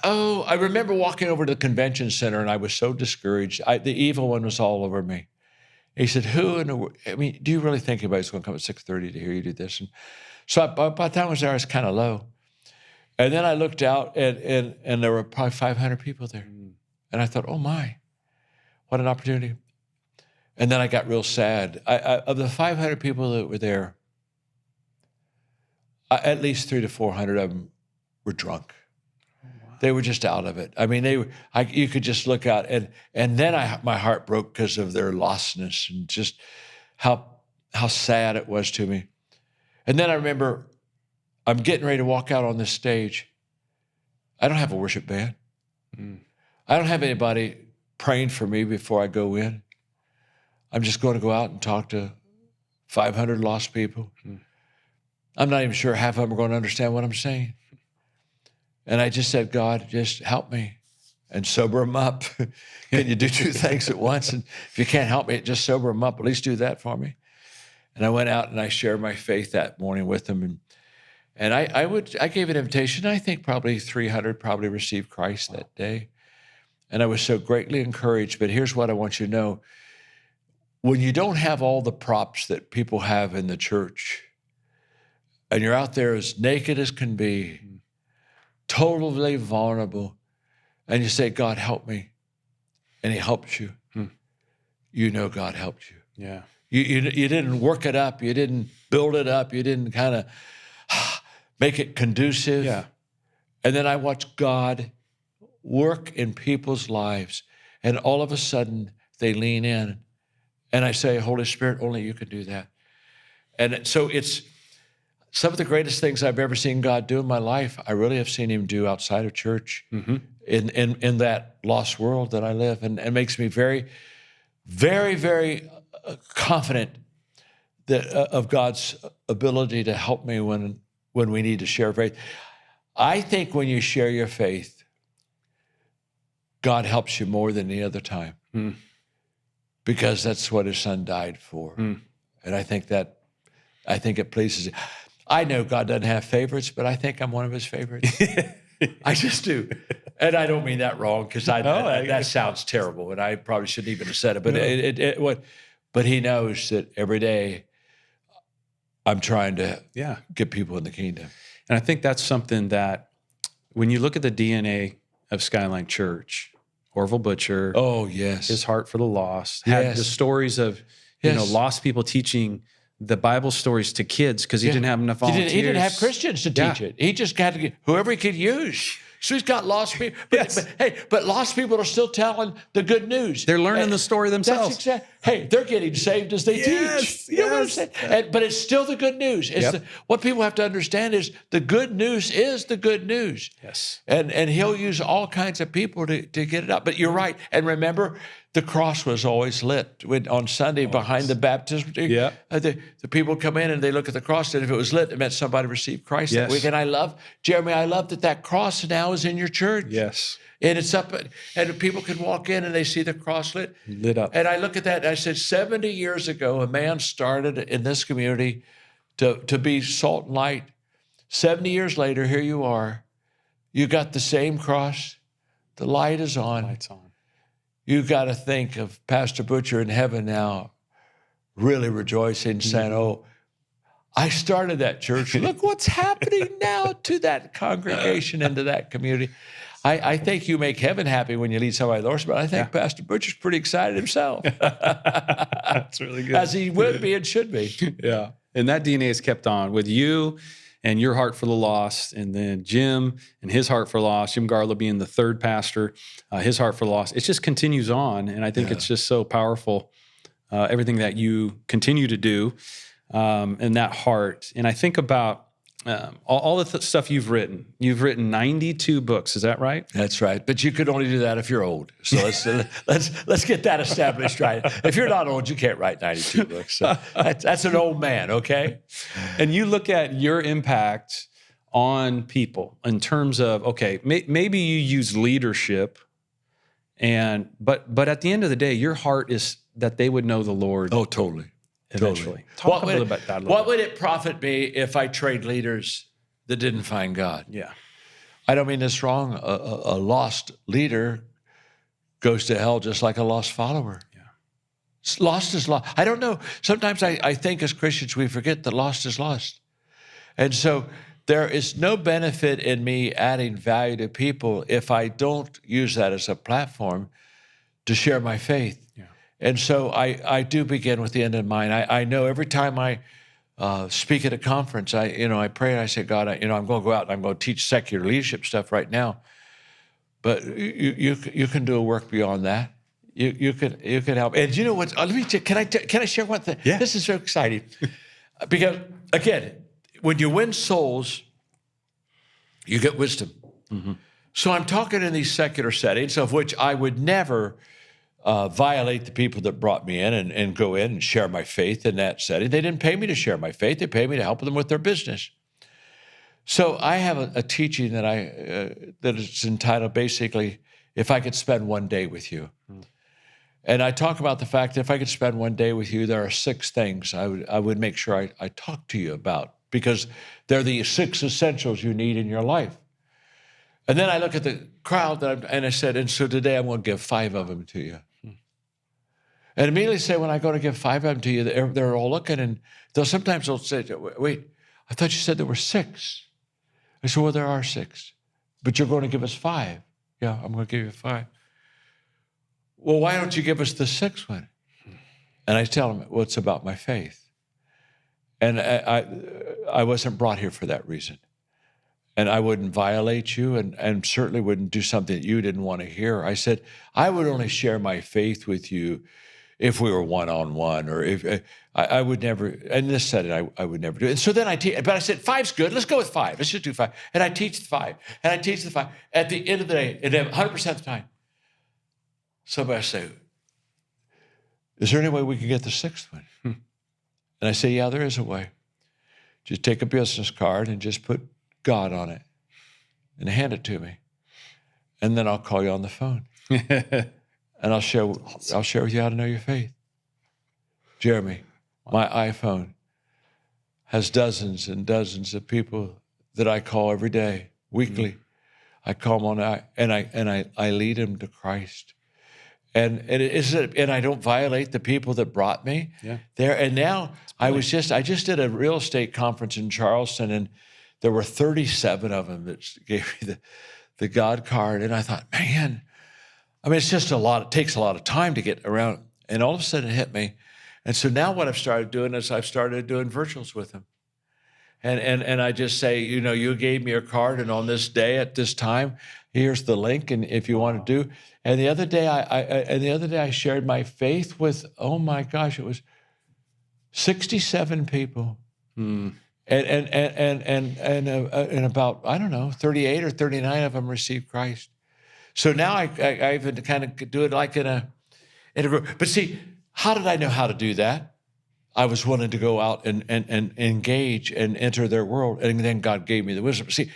I remember walking over to the convention center, and I was so discouraged. The evil one was all over me. He said, do you really think anybody's going to come at 6:30 to hear you do this? And so by the time I was there, I was kind of low. And then I looked out, and there were probably 500 people there. And I thought, oh my, what an opportunity. And then I got real sad. Of the 500 people that were there, at least 300 to 400 of them were drunk. They were just out of it. I mean, you could just look out, and then my heart broke because of their lostness and just how sad it was to me. And then I remember I'm getting ready to walk out on this stage, I don't have a worship band. I don't have anybody praying for me before I go in. I'm just going to go out and talk to 500 lost people. I'm not even sure half of them are going to understand what I'm saying. And I just said, God, just help me and sober them up. Can you do two things at once? And if you can't help me, just sober them up. At least do that for me. And I went out and I shared my faith that morning with them. And I gave an invitation. I think probably 300 probably received Christ that day. And I was so greatly encouraged. But here's what I want you to know. When you don't have all the props that people have in the church, and you're out there as naked as can be, totally vulnerable, and you say, God, help me, and he helps you, you know God helped you. Yeah. You didn't work it up. You didn't build it up. You didn't kind of make it conducive. Yeah. And then I watched God work in people's lives, and all of a sudden they lean in. And I say, Holy Spirit, only you can do that. And so it's some of the greatest things I've ever seen God do in my life. I really have seen him do outside of church in that lost world that I live. And it makes me very, very, very confident that of God's ability to help me when we need to share faith. I think when you share your faith, God helps you more than any other time. Because that's what his son died for. And I think it pleases him. I know God doesn't have favorites, but I think I'm one of his favorites. I just do. And I don't mean that wrong, because that sounds terrible, and I probably shouldn't even have said it. But but he knows that every day I'm trying to get people in the kingdom. And I think that's something that when you look at the DNA of Skyline Church, Orville Butcher. Oh, yes. His heart for the lost. Had the stories of, lost people teaching the Bible stories to kids because he didn't have enough volunteers. He didn't have Christians to teach it. He just got to get whoever he could use. So he's got lost people. But lost people are still telling the good news. They're learning the story themselves. They're getting saved as they teach. You know what I'm saying? But it's still the good news. What people have to understand is the good news is the good news. Yes. And he'll use all kinds of people to get it up. But you're right. And remember, the cross was always lit. On Sunday behind the baptism, the people come in and they look at the cross, and if it was lit, it meant somebody received Christ that week. And I love that cross now is in your church. Yes. And it's up, and people can walk in and they see the cross lit up. And I look at that and I said, 70 years ago, a man started in this community to be salt and light. 70 years later, here you are. You got the same cross. The light is on. Light's on. You got to think of Pastor Butcher in heaven now, really rejoicing, saying, oh, I started that church. Look what's happening now to that congregation and to that community. I think you make heaven happy when you lead somebody to the Lord, but I think Pastor Butcher's pretty excited himself. That's really good. As he would be and should be. Yeah. And that DNA is kept on with you and your heart for the lost, and then Jim and his heart for the lost, Jim Garlow being the third pastor, his heart for the lost. It just continues on, and I think it's just so powerful, everything that you continue to do in that heart. And I think about all the stuff you've written. You've written 92 books. Is that right? That's right. But you could only do that if you're old. So let's get that established right. If you're not old, you can't write 92 books. So that's an old man, okay? And you look at your impact on people in terms of, okay, maybe you use leadership, but at the end of the day, your heart is that they would know the Lord. Oh, totally. Eventually. Talk a little about that. What would it profit me if I trade leaders that didn't find God? Yeah. I don't mean this wrong. A lost leader goes to hell just like a lost follower. Yeah. Lost is lost. I don't know. Sometimes I think as Christians we forget that lost is lost. And so there is no benefit in me adding value to people if I don't use that as a platform to share my faith. Yeah. And so I do begin with the end in mind. I know every time I speak at a conference, I pray and I say, God, I'm going to go out and I'm going to teach secular leadership stuff right now. But you can do a work beyond that. You can help. And you know what? Can I share one thing? Yeah. This is so exciting because again, when you win souls, you get wisdom. Mm-hmm. So I'm talking in these secular settings, of which I would never violate the people that brought me in and go in and share my faith in that setting. They didn't pay me to share my faith. They paid me to help them with their business. So I have a teaching that that is entitled basically, If I Could Spend One Day with You. And I talk about the fact that if I could spend one day with you, there are 6 things I would make sure I talk to you about, because they're the 6 essentials you need in your life. And then I look at the crowd and I said, and so today I'm going to give 5 of them to you. And immediately say, when I go to give 5 of them to you, they're all looking, and sometimes they'll say, wait, I thought you said there were 6. I said, well, there are 6, but you're going to give us 5. Yeah, I'm going to give you 5. Well, why don't you give us the 6th one? And I tell them, well, it's about my faith. And I wasn't brought here for that reason. And I wouldn't violate you, and certainly wouldn't do something that you didn't want to hear. I said, I would only share my faith with you if we were one-on-one, or if I would never, in this setting, I would never do it. And so then I teach, but I said, 5's good. Let's go with 5. Let's just do 5. And I teach the 5. And I teach the 5. At the end of the day, and 100% of the time, somebody say, is there any way we can get the 6th one? And I say, yeah, there is a way. Just take a business card and just put God on it and hand it to me. And then I'll call you on the phone. And I'll share with you how to know your faith. Jeremy, my iPhone has dozens and dozens of people that I call every day, weekly. I call them on, and I lead them to Christ. And I don't violate the people that brought me there. And now I just did a real estate conference in Charleston, and there were 37 of them that gave me the God card. And I thought, man, I mean, it's just a lot. It takes a lot of time to get around. And all of a sudden it hit me. And so now what I've started doing is I've started doing virtuals with them. And I just say, you gave me your card, and on this day at this time, here's the link. And if you want to do, and the other day I shared my faith with, oh my gosh, it was 67 people. And about, I don't know, 38 or 39 of them received Christ. So now I even kind of do it like in a group. But see, how did I know how to do that? I was willing to go out and engage and enter their world, and then God gave me the wisdom. See,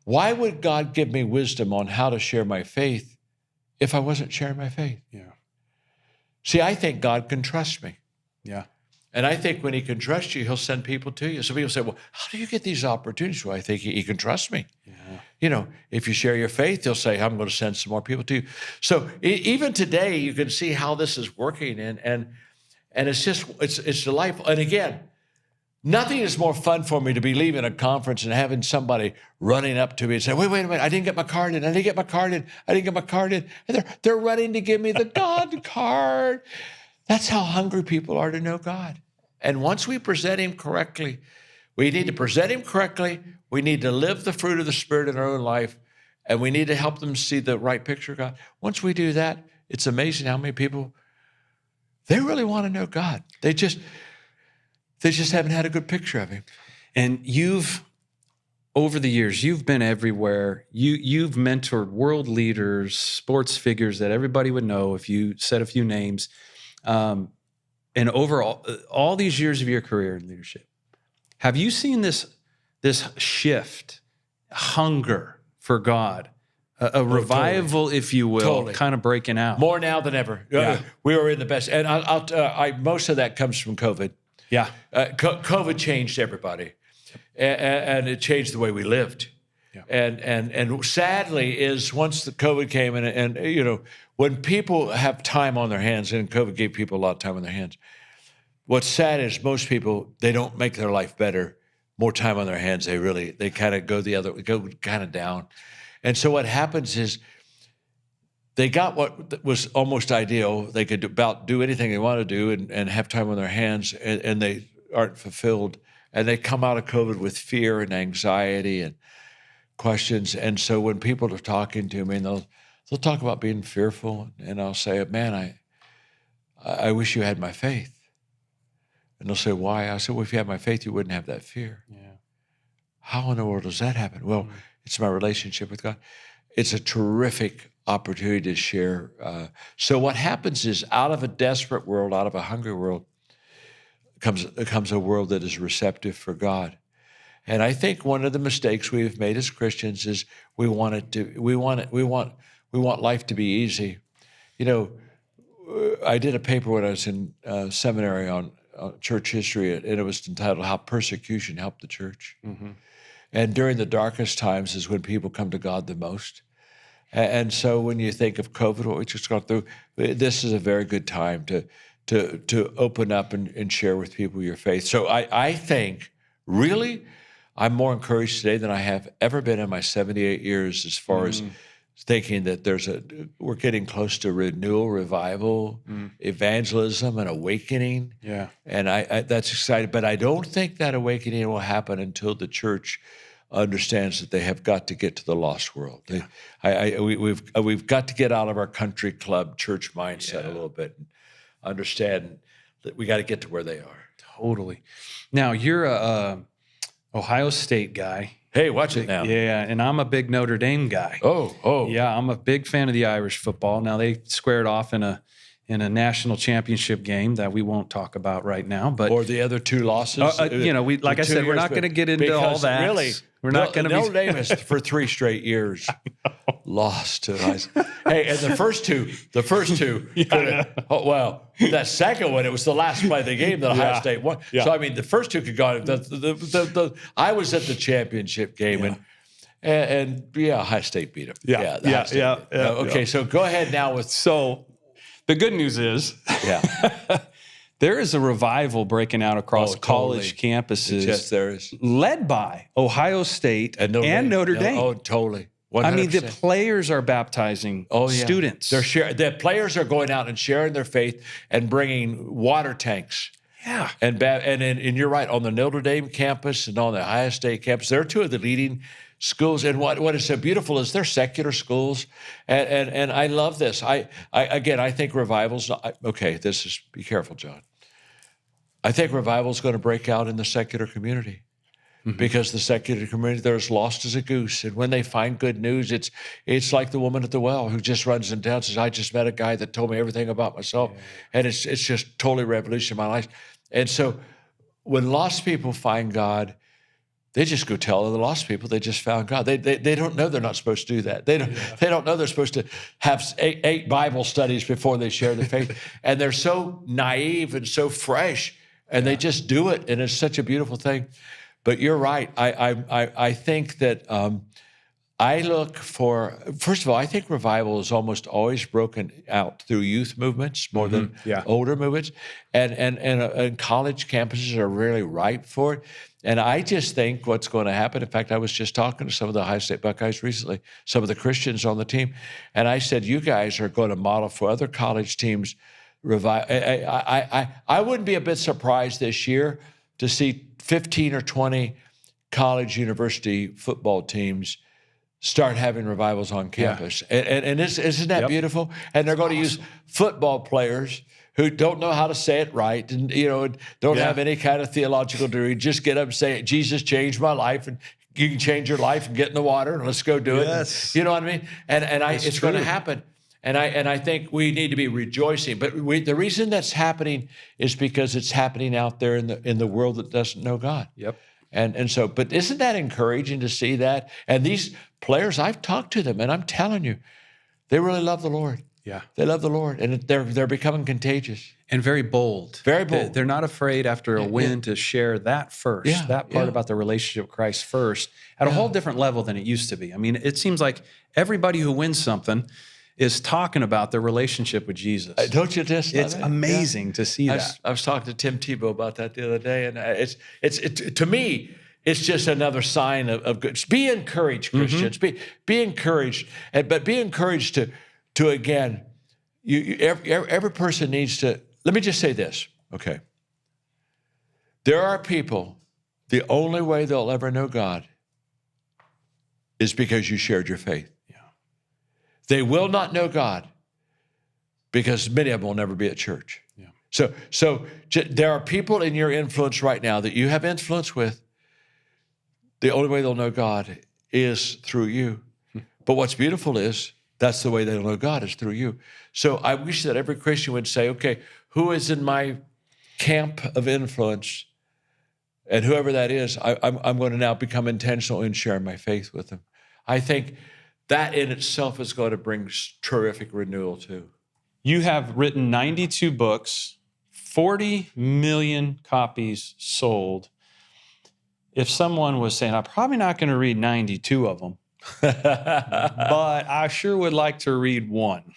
why would God give me wisdom on how to share my faith if I wasn't sharing my faith? Yeah. See, I think God can trust me. Yeah. And I think when he can trust you, he'll send people to you. So people say, well, how do you get these opportunities? Well, I think he can trust me. Yeah. If you share your faith, he'll say, I'm going to send some more people to you. So even today, you can see how this is working. And it's just, it's delightful. And again, nothing is more fun for me to be leaving a conference and having somebody running up to me and say, wait a minute, I didn't get my card in. I didn't get my card in. And they're running to give me the God card. That's how hungry people are to know God. And once we present him correctly, we need to present him correctly. We need to live the fruit of the Spirit in our own life, and we need to help them see the right picture of God. Once we do that, it's amazing how many people, they really want to know God. They just haven't had a good picture of him. And over the years, you've been everywhere. You've mentored world leaders, sports figures that everybody would know if you said a few names. And overall, all these years of your career in leadership, have you seen this shift, hunger for God, a revival, totally. If you will, totally. Kind of breaking out? More now than ever. Yeah. We were in the best. And most of that comes from COVID. Yeah. COVID changed everybody. And it changed the way we lived. Yeah. And sadly is once the COVID came in, and when people have time on their hands, and COVID gave people a lot of time on their hands, what's sad is most people, they don't make their life better. More time on their hands, they kind of go kind of down. And so what happens is they got what was almost ideal. They could about do anything they want to do and have time on their hands, and they aren't fulfilled. And they come out of COVID with fear and anxiety and questions. And so when people are talking to me, and they'll talk about being fearful, and I'll say, man, I wish you had my faith. And they'll say, why? I said, well, if you had my faith, you wouldn't have that fear. Yeah. How in the world does that happen? Well, it's my relationship with God. it's a terrific opportunity to share. So what happens is, out of a desperate world, out of a hungry world, comes a world that is receptive for God. And I think one of the mistakes we've made as Christians is we want life to be easy. You know, I did a paper when I was in seminary on church history, and it was entitled "How Persecution Helped the Church." Mm-hmm. And during the darkest times is when people come to God the most. And so when you think of COVID, what we just gone through, this is a very good time to open up and share with people your faith. So I think, really, I'm more encouraged today than I have ever been in my 78 years, as far as thinking that we're getting close to renewal, revival, evangelism, and awakening. Yeah. And I that's exciting. But I don't think that awakening will happen until the church understands that they have got to get to the lost world. Yeah. We've got to get out of our country club church mindset a little bit and understand that we got to get to where they are. Totally. Now, you're a Ohio State guy. Hey, watch it now. Yeah, and I'm a big Notre Dame guy. Oh. Yeah, I'm a big fan of the Irish football. Now, they squared off in a national championship game that we won't talk about right now, but or the other two losses. Like I said, we're not going to get into all that. Really, we're not going to. Notre Dame has for 3 straight years lost to us. Hey, and the first two. That second one, it was the last play of the game that Ohio State won. Yeah. So I mean, the first two could go. I was at the championship game and Ohio State beat them. Yeah. Okay, so go ahead now with The good news is, there is a revival breaking out across college campuses. Yes, there is. Led by Ohio State and Notre Dame. Oh, totally. 100%. I mean, the players are baptizing students. The players are going out and sharing their faith and bringing water tanks. Yeah. And you're right, on the Notre Dame campus and on the Ohio State campus, they're two of the leading schools. And what is so beautiful is they're secular schools. And I love this. I think revival's be careful, John. I think revival's going to break out in the secular community. Mm-hmm. Because the secular community, they're as lost as a goose. And when they find good news, it's like the woman at the well who just runs in town and says, I just met a guy that told me everything about myself. Yeah. And it's just totally revolutionized my life. And so when lost people find God, they just go tell other lost people they just found God. They don't know they're not supposed to do that. They don't know they're supposed to have eight Bible studies before they share their faith. And they're so naive and so fresh, and they just do it. And it's such a beautiful thing. But you're right. I think that I look for, first of all, I think revival is almost always broken out through youth movements more than older movements. And college campuses are really ripe for it. And I just think what's going to happen, in fact, I was just talking to some of the Ohio State Buckeyes recently, some of the Christians on the team, and I said, you guys are going to model for other college teams. I wouldn't be a bit surprised this year to see 15 or 20 college university football teams start having revivals on campus. Yeah. And isn't that beautiful? And they're going to use football players who don't know how to say it right and don't have any kind of theological degree. Just get up and say, Jesus changed my life, and you can change your life and get in the water and let's go do it. And, you know what I mean? And it's going to happen. And I think we need to be rejoicing. But the reason that's happening is because it's happening out there in the world that doesn't know God. Yep. And so, but isn't that encouraging to see that? And these players, I've talked to them, and I'm telling you, they really love the Lord. Yeah. They love the Lord, and they're becoming contagious. And very bold. Very bold. They're not afraid after a win to share that first, that part about the relationship with Christ first, at a whole different level than it used to be. I mean, it seems like everybody who wins something is talking about their relationship with Jesus. Don't you just? It's amazing to see that. I was talking to Tim Tebow about that the other day, and to me, it's just another sign of good. Be encouraged, Christians. Mm-hmm. Be encouraged, but be encouraged to again. Every person needs to. Let me just say this, okay? There are people. The only way they'll ever know God is because you shared your faith. They will not know God because many of them will never be at church. Yeah. So there are people in your influence right now that you have influence with. The only way they'll know God is through you. But what's beautiful is that's the way they know God is through you. So I wish that every Christian would say, okay, who is in my camp of influence? And whoever that is, I'm going to now become intentional in sharing my faith with them. I think that in itself is going to bring terrific renewal too. You have written 92 books, 40 million copies sold. If someone was saying, I'm probably not going to read 92 of them, but I sure would like to read one,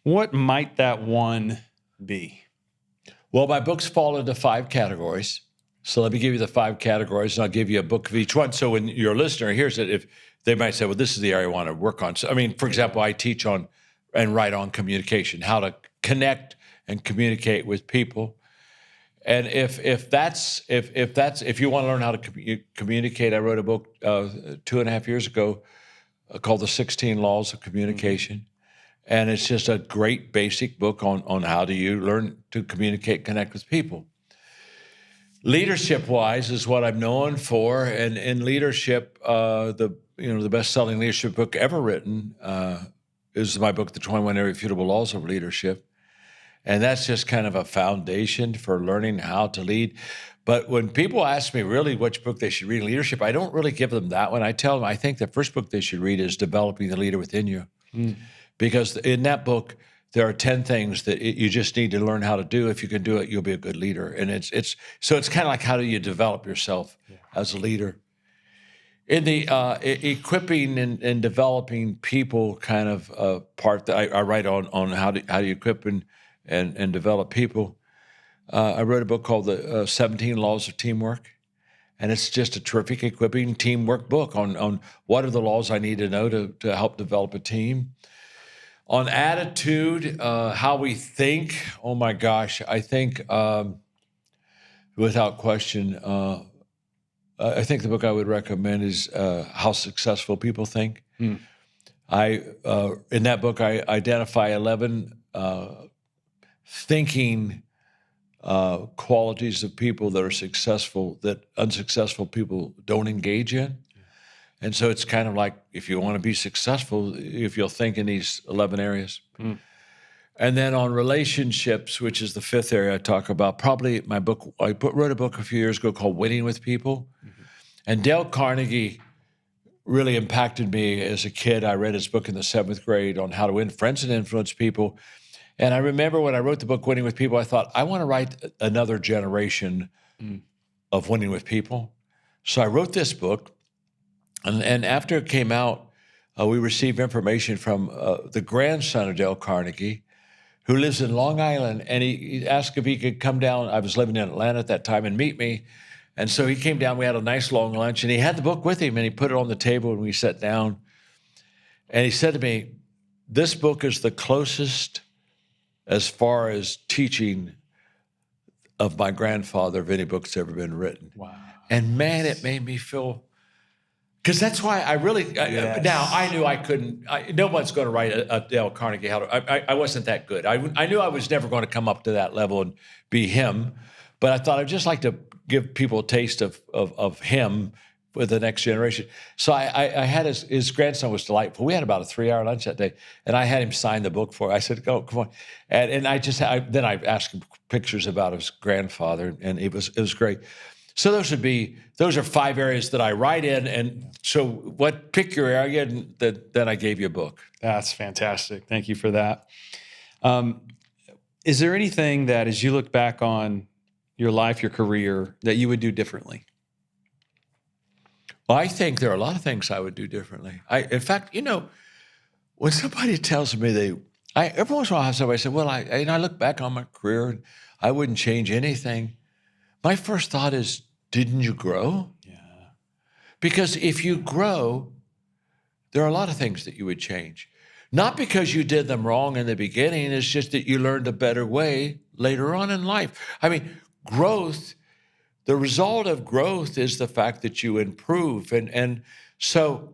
what might that one be? Well, my books fall into 5 categories. So let me give you the 5 categories, and I'll give you a book of each one. So when your listener hears it, if they might say, well, this is the area I want to work on. So, I mean, for example, I teach on and write on communication, how to connect and communicate with people. And if you want to learn how to communicate, I wrote a book 2.5 years ago called The 16 Laws of Communication. And it's just a great basic book on how do you learn to communicate, connect with people. Leadership-wise is what I'm known for, and in leadership, the best-selling leadership book ever written is my book, The 21 Irrefutable Laws of Leadership. And that's just kind of a foundation for learning how to lead. But when people ask me really which book they should read in leadership, I don't really give them that one. I tell them I think the first book they should read is Developing the Leader Within You. Because in that book, there are 10 things that you just need to learn how to do. If you can do it, you'll be a good leader. And it's kind of like, how do you develop yourself as a leader? In the equipping and developing people kind of part that I write on how do you equip and develop people, I wrote a book called The 17 Laws of Teamwork. And it's just a terrific equipping teamwork book on what are the laws I need to know to help develop a team. On attitude, how we think, oh my gosh, I think without question, I think the book I would recommend is How Successful People Think. In that book, I identify 11 thinking qualities of people that are successful that unsuccessful people don't engage in. And so it's kind of like, if you want to be successful, if you'll think in these 11 areas. And then on relationships, which is the 5th area I talk about, probably my book, I wrote a book a few years ago called Winning with People. And Dale Carnegie really impacted me as a kid. I read his book in the 7th grade on how to win friends and influence people. And I remember when I wrote the book Winning with People, I thought, I want to write another generation of winning with people. So I wrote this book. And after it came out, we received information from the grandson of Dale Carnegie, who lives in Long Island, and he asked if he could come down. I was living in Atlanta at that time, and meet me. And so he came down. We had a nice long lunch, and he had the book with him, and he put it on the table, and we sat down. And he said to me, this book is the closest as far as teaching of my grandfather of any book that's ever been written. Wow. And man, it made me feel... Because that's why I really, now I knew I couldn't, no one's going to write a Dale Carnegie. I wasn't that good. I knew I was never going to come up to that level and be him, but I thought I'd just like to give people a taste of him with the next generation. So I had his grandson was delightful. We had about a 3-hour lunch that day, and I had him sign the book for it. I said, "Go, come on." And then I asked him pictures about his grandfather, and it was great. So those are 5 areas that I write in. And so pick your area, and then I gave you a book. That's fantastic. Thank you for that. Is there anything that, as you look back on your life, your career, that you would do differently? Well, I think there are a lot of things I would do differently. In fact, when somebody tells me every once in a while I have somebody say, well, I look back on my career and I wouldn't change anything. My first thought is, didn't you grow? Yeah. Because if you grow, there are a lot of things that you would change. Not because you did them wrong in the beginning, it's just that you learned a better way later on in life. I mean, growth, the result of growth is the fact that you improve. And so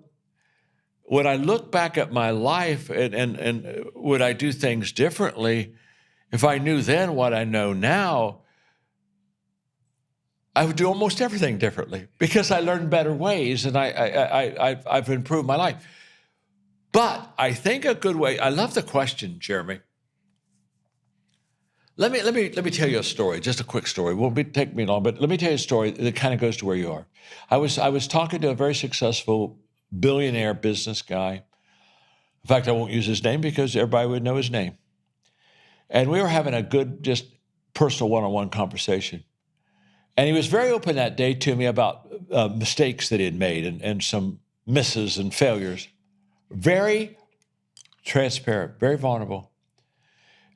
when I look back at my life and would I do things differently, if I knew then what I know now, I would do almost everything differently because I learned better ways and I've improved my life. But I think a good way, I love the question, Jeremy. Let me tell you a story, just a quick story. It won't take me long, but let me tell you a story that kind of goes to where you are. I was talking to a very successful billionaire business guy. In fact, I won't use his name because everybody would know his name. And we were having a good, just personal one-on-one conversation. And he was very open that day to me about mistakes that he had made and some misses and failures. Very transparent, very vulnerable.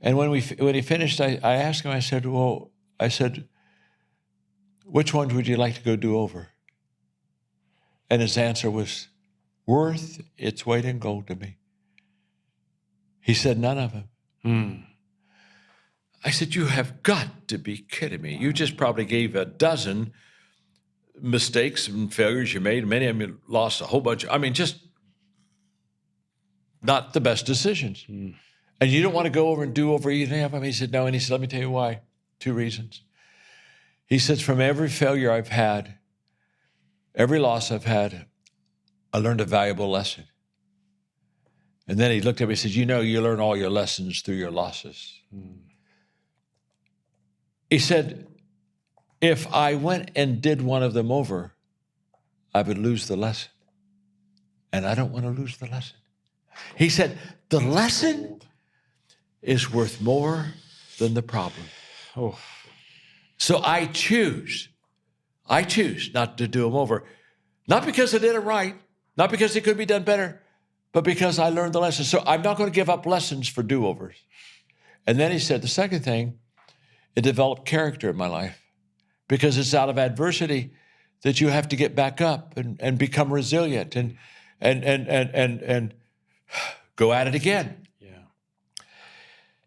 And when he finished, I asked him, I said, which ones would you like to go do over? And his answer was, worth its weight in gold to me. He said, none of them. I said, you have got to be kidding me. You just probably gave a dozen mistakes and failures you made. Many of them you lost a whole bunch. Just not the best decisions. And you don't want to go over and do over anything of them? He said, no. And he said, let me tell you why. 2 reasons. He says, from every failure I've had, every loss I've had, I learned a valuable lesson. And then he looked at me and said, you learn all your lessons through your losses. He said, if I went and did one of them over, I would lose the lesson. And I don't want to lose the lesson. He said, the lesson is worth more than the problem. So I choose not to do them over. Not because I did it right, not because it could be done better, but because I learned the lesson. So I'm not going to give up lessons for do-overs. And then he said, the second thing, it developed character in my life because it's out of adversity that you have to get back up and become resilient and go at it again.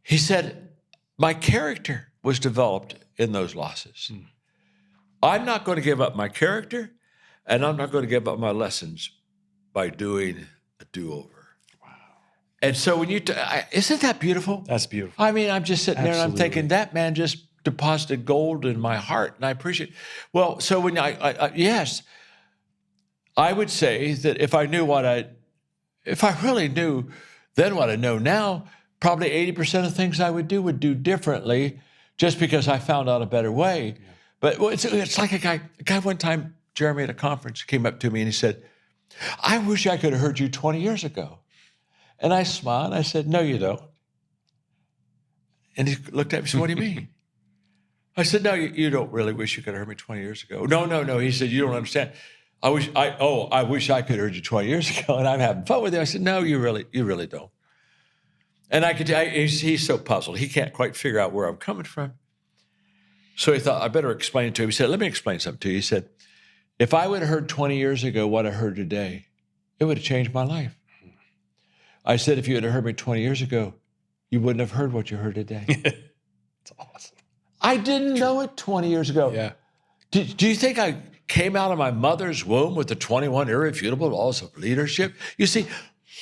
He said, my character was developed in those losses. I'm not going to give up my character, and I'm not going to give up my lessons by doing a do-over. Wow. And so when isn't that beautiful? That's beautiful. I'm just sitting there and I'm thinking, that man just deposited gold in my heart, and I appreciate it. Well, so when yes, I would say that if I really knew then what I know now, probably 80% of things I would do differently just because I found out a better way. Yeah. But it's like a guy one time, Jeremy, at a conference, came up to me and he said, I wish I could have heard you 20 years ago. And I smiled and I said, no, you don't. And he looked at me and said, what do you mean? I said, no, you don't really wish you could have heard me 20 years ago. No. He said, you don't understand. I wish I could have heard you 20 years ago and I'm having fun with you. I said, no, you really don't. And he's so puzzled. He can't quite figure out where I'm coming from. So he thought, I better explain it to him. He said, let me explain something to you. He said, if I would have heard 20 years ago what I heard today, it would have changed my life. I said, if you had heard me 20 years ago, you wouldn't have heard what you heard today. It's awesome. I didn't know it 20 years ago. Yeah. Do you think I came out of my mother's womb with the 21 irrefutable laws of leadership? You see,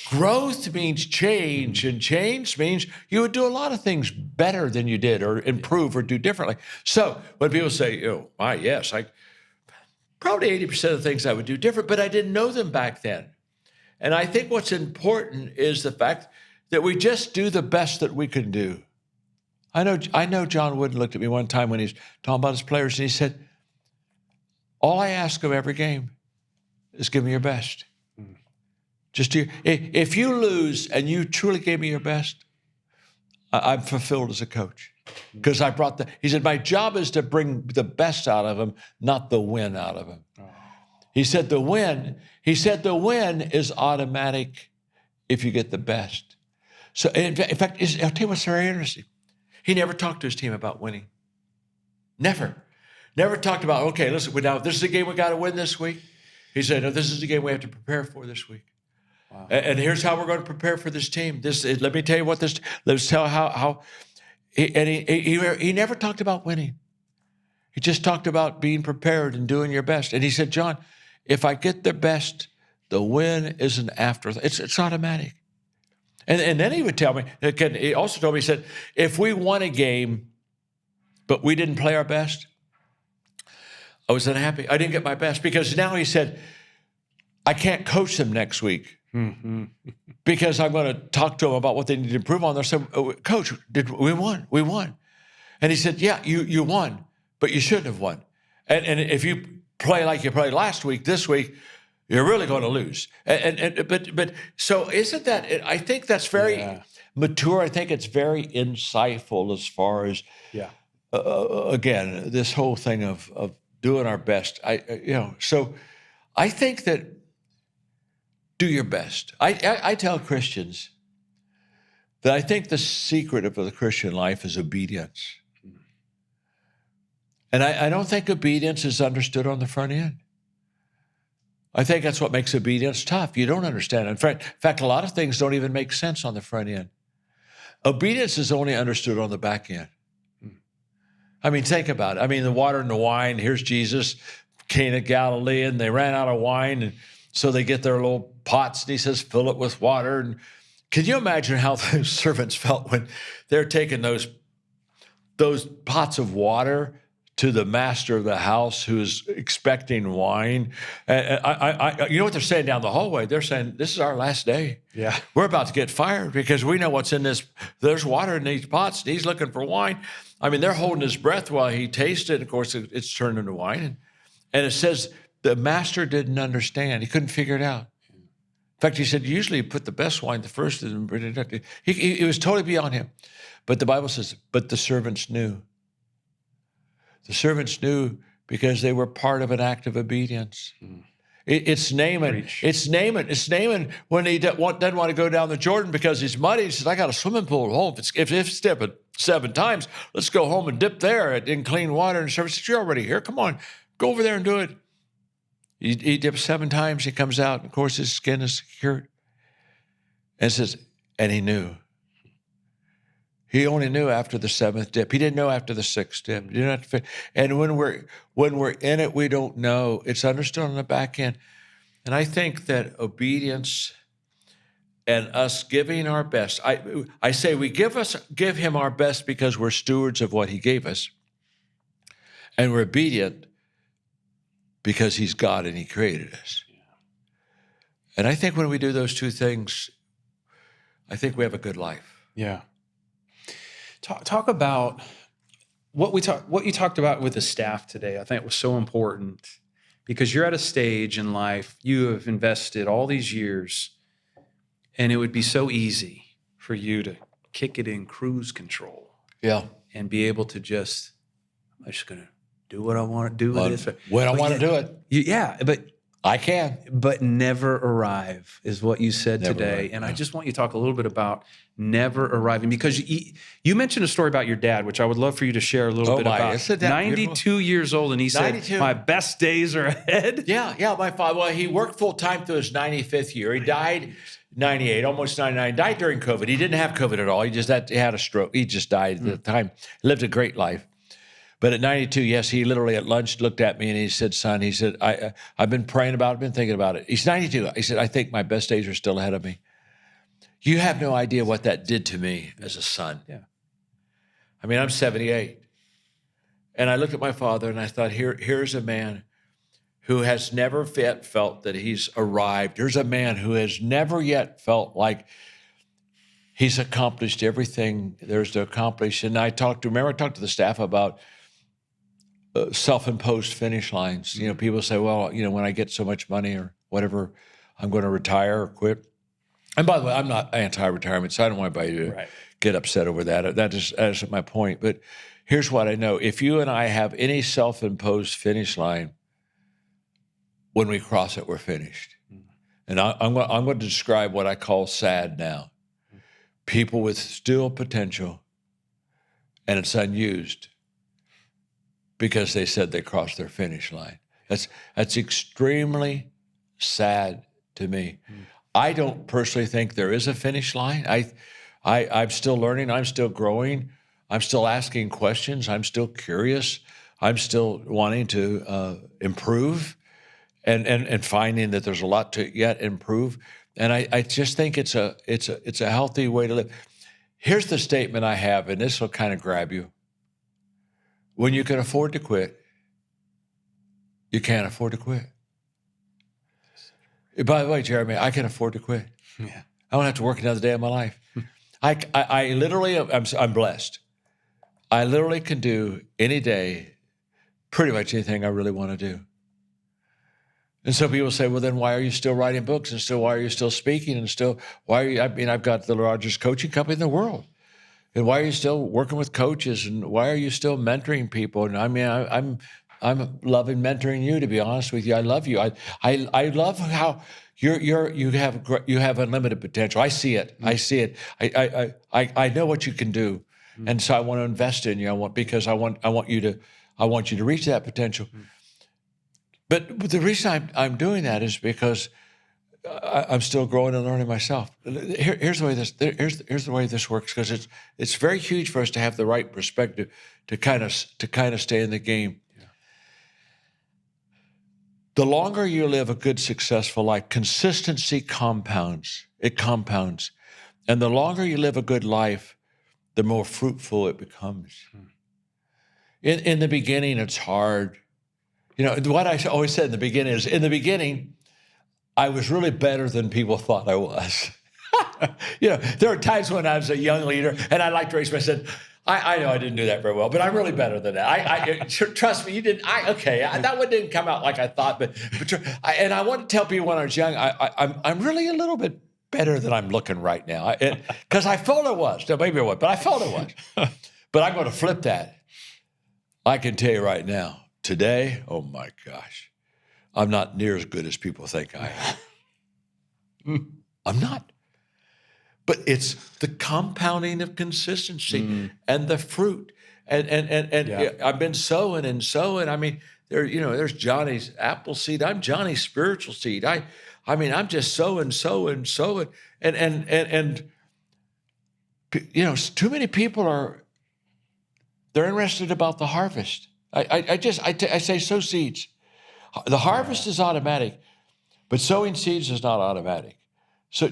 growth means change, and change means you would do a lot of things better than you did or improve or do differently. So when people say, probably 80% of the things I would do different, but I didn't know them back then. And I think what's important is the fact that we just do the best that we can do. I know John Wooden looked at me one time when he's talking about his players, and he said, all I ask of every game is give me your best. If you lose and you truly gave me your best, I'm fulfilled as a coach. Because he said, my job is to bring the best out of them, not the win out of them. Oh. He said the win is automatic if you get the best. So in fact, I'll tell you what's very interesting. He never talked to his team about winning. Never talked about, okay, listen, now this is a game we got to win this week. He said, no, this is the game we have to prepare for this week. Wow. And here's how we're going to prepare for this team. Let me tell you what this. Let's tell how. He never talked about winning. He just talked about being prepared and doing your best. And he said, John, if I get the best, the win is an afterthought. It's automatic. And then he would tell me. He also told me, he said, if we won a game, but we didn't play our best, I was unhappy. I didn't get my best because now he said, I can't coach them next week because I'm going to talk to them about what they need to improve on. They'll say, "Oh, Coach, we won? We won." And he said, "Yeah, you won, but you shouldn't have won. And if you play like you played last week, this week, you're really going to lose." But so isn't that? I think that's very mature. I think it's very insightful as far as again, this whole thing of doing our best. So I think that do your best. I tell Christians that I think the secret of the Christian life is obedience. And I don't think obedience is understood on the front end. I think that's what makes obedience tough. You don't understand. In fact, a lot of things don't even make sense on the front end. Obedience is only understood on the back end. I mean, think about it. I mean, the water and the wine, here's Jesus, Cana of Galilee, and they ran out of wine, and so they get their little pots, and he says, fill it with water. And can you imagine how those servants felt when they're taking those pots of water to the master of the house who's expecting wine? You know what they're saying down the hallway? They're saying, this is our last day. Yeah. We're about to get fired because we know what's in this. There's water in these pots, and he's looking for wine. I mean, they're holding his breath while he tastes it. Of course, it's turned into wine. And it says the master didn't understand. He couldn't figure it out. In fact, he said, usually you put the best wine the first. It was totally beyond him. But the Bible says, but the servants knew. The servants knew because they were part of an act of obedience. It's Naaman. Preach. It's Naaman when he doesn't want to go down the Jordan because he's muddy. He says, I got a swimming pool at home. If it's dipping 7 times, let's go home and dip there in clean water. And the servant says, you're already here. Come on, go over there and do it. He dips 7 times. He comes out. And of course, his skin is secured. And it says, and he knew. He only knew after the 7th dip. He didn't know after the 6th dip. He didn't have to. And when we're in it, we don't know. It's understood on the back end. And I think that obedience and us giving our best. I say we give him our best because we're stewards of what he gave us, and we're obedient because he's God and he created us. And I think when we do those two things, I think we have a good life. Yeah. Talk about what you talked about with the staff today. I think it was so important because you're at a stage in life, you have invested all these years, and it would be so easy for you to kick it in cruise control. Yeah. And be able to I'm just going to do what I want to do with this. When I want to do it. Yeah, but I can. But never arrive is what you said Never today. arrive, And yeah. I just want you to talk a little bit about never arriving, because you mentioned a story about your dad, which I would love for you to share a little bit about. Isn't that 92 beautiful? Years old, and he 92. said, my best days are ahead. Yeah, my father. Well, he worked full time through his 95th year. He died 98, almost 99. Died during COVID. He didn't have COVID at all. He had a stroke. He just died at the time. Lived a great life. But at 92, yes, he literally at lunch looked at me and he said, son, he said, I've been praying about it, been thinking about it. He's 92. He said, I think my best days are still ahead of me. You have no idea what that did to me as a son. Yeah. I mean, I'm 78. And I looked at my father and I thought, here's a man who has never yet felt that he's arrived. Here's a man who has never yet felt like he's accomplished everything there's to accomplish. And I talked to the staff about self-imposed finish lines. You know, people say, well, you know, when I get so much money or whatever, I'm going to retire or quit. And by the way, I'm not anti-retirement, so I don't want anybody to get upset over that. That isn't my point. But here's what I know. If you and I have any self-imposed finish line, when we cross it, we're finished. And I'm going to describe what I call sad now. People with still potential, and it's unused because they said they crossed their finish line. That's extremely sad to me. I don't personally think there is a finish line. I'm still learning. I'm still growing. I'm still asking questions. I'm still curious. I'm still wanting to improve and finding that there's a lot to yet improve. And I just think it's a healthy way to live. Here's the statement I have, and this will kind of grab you. When you can afford to quit, you can't afford to quit. By the way, Jeremy, I can afford to quit. Yeah. I don't have to work another day of my life. I literally, I'm blessed. I literally can do any day pretty much anything I really want to do. And so people say, well, then why are you still writing books and still why are you still speaking and still why are you? I mean, I've got the largest coaching company in the world. And why are you still working with coaches and why are you still mentoring people? And I mean, I'm loving mentoring you, to be honest with you. I love you. I love how you have unlimited potential. I see it. I see it. I know what you can do, and so I want to invest in you. I want you to reach that potential. But the reason I'm doing that is because I'm still growing and learning myself. Here's the way this works, because it's very huge for us to have the right perspective to kind of stay in the game. Yeah. The longer you live a good, successful life, consistency compounds. It compounds, and the longer you live a good life, the more fruitful it becomes. In the beginning, it's hard. You know, what I always said in the beginning is, in the beginning, I was really better than people thought I was. You know, there were times when I was a young leader and I liked to raise my hand. I said, I know I didn't do that very well, but I'm really better than that. Trust me, you didn't. That one didn't come out like I thought, and I want to tell people when I was young, I'm really a little bit better than I'm looking right now, because I felt it was. Maybe it was, but I felt it was. But I'm going to flip that. I can tell you right now, today, oh my gosh, I'm not near as good as people think I am. I'm not. But it's the compounding of consistency and the fruit. And yeah. I've been sowing and sowing. I mean, there's Johnny's apple seed. I'm Johnny's spiritual seed. I mean, I'm just sowing. And too many people they're interested about the harvest. I say sow seeds. The harvest is automatic, but sowing seeds is not automatic. So,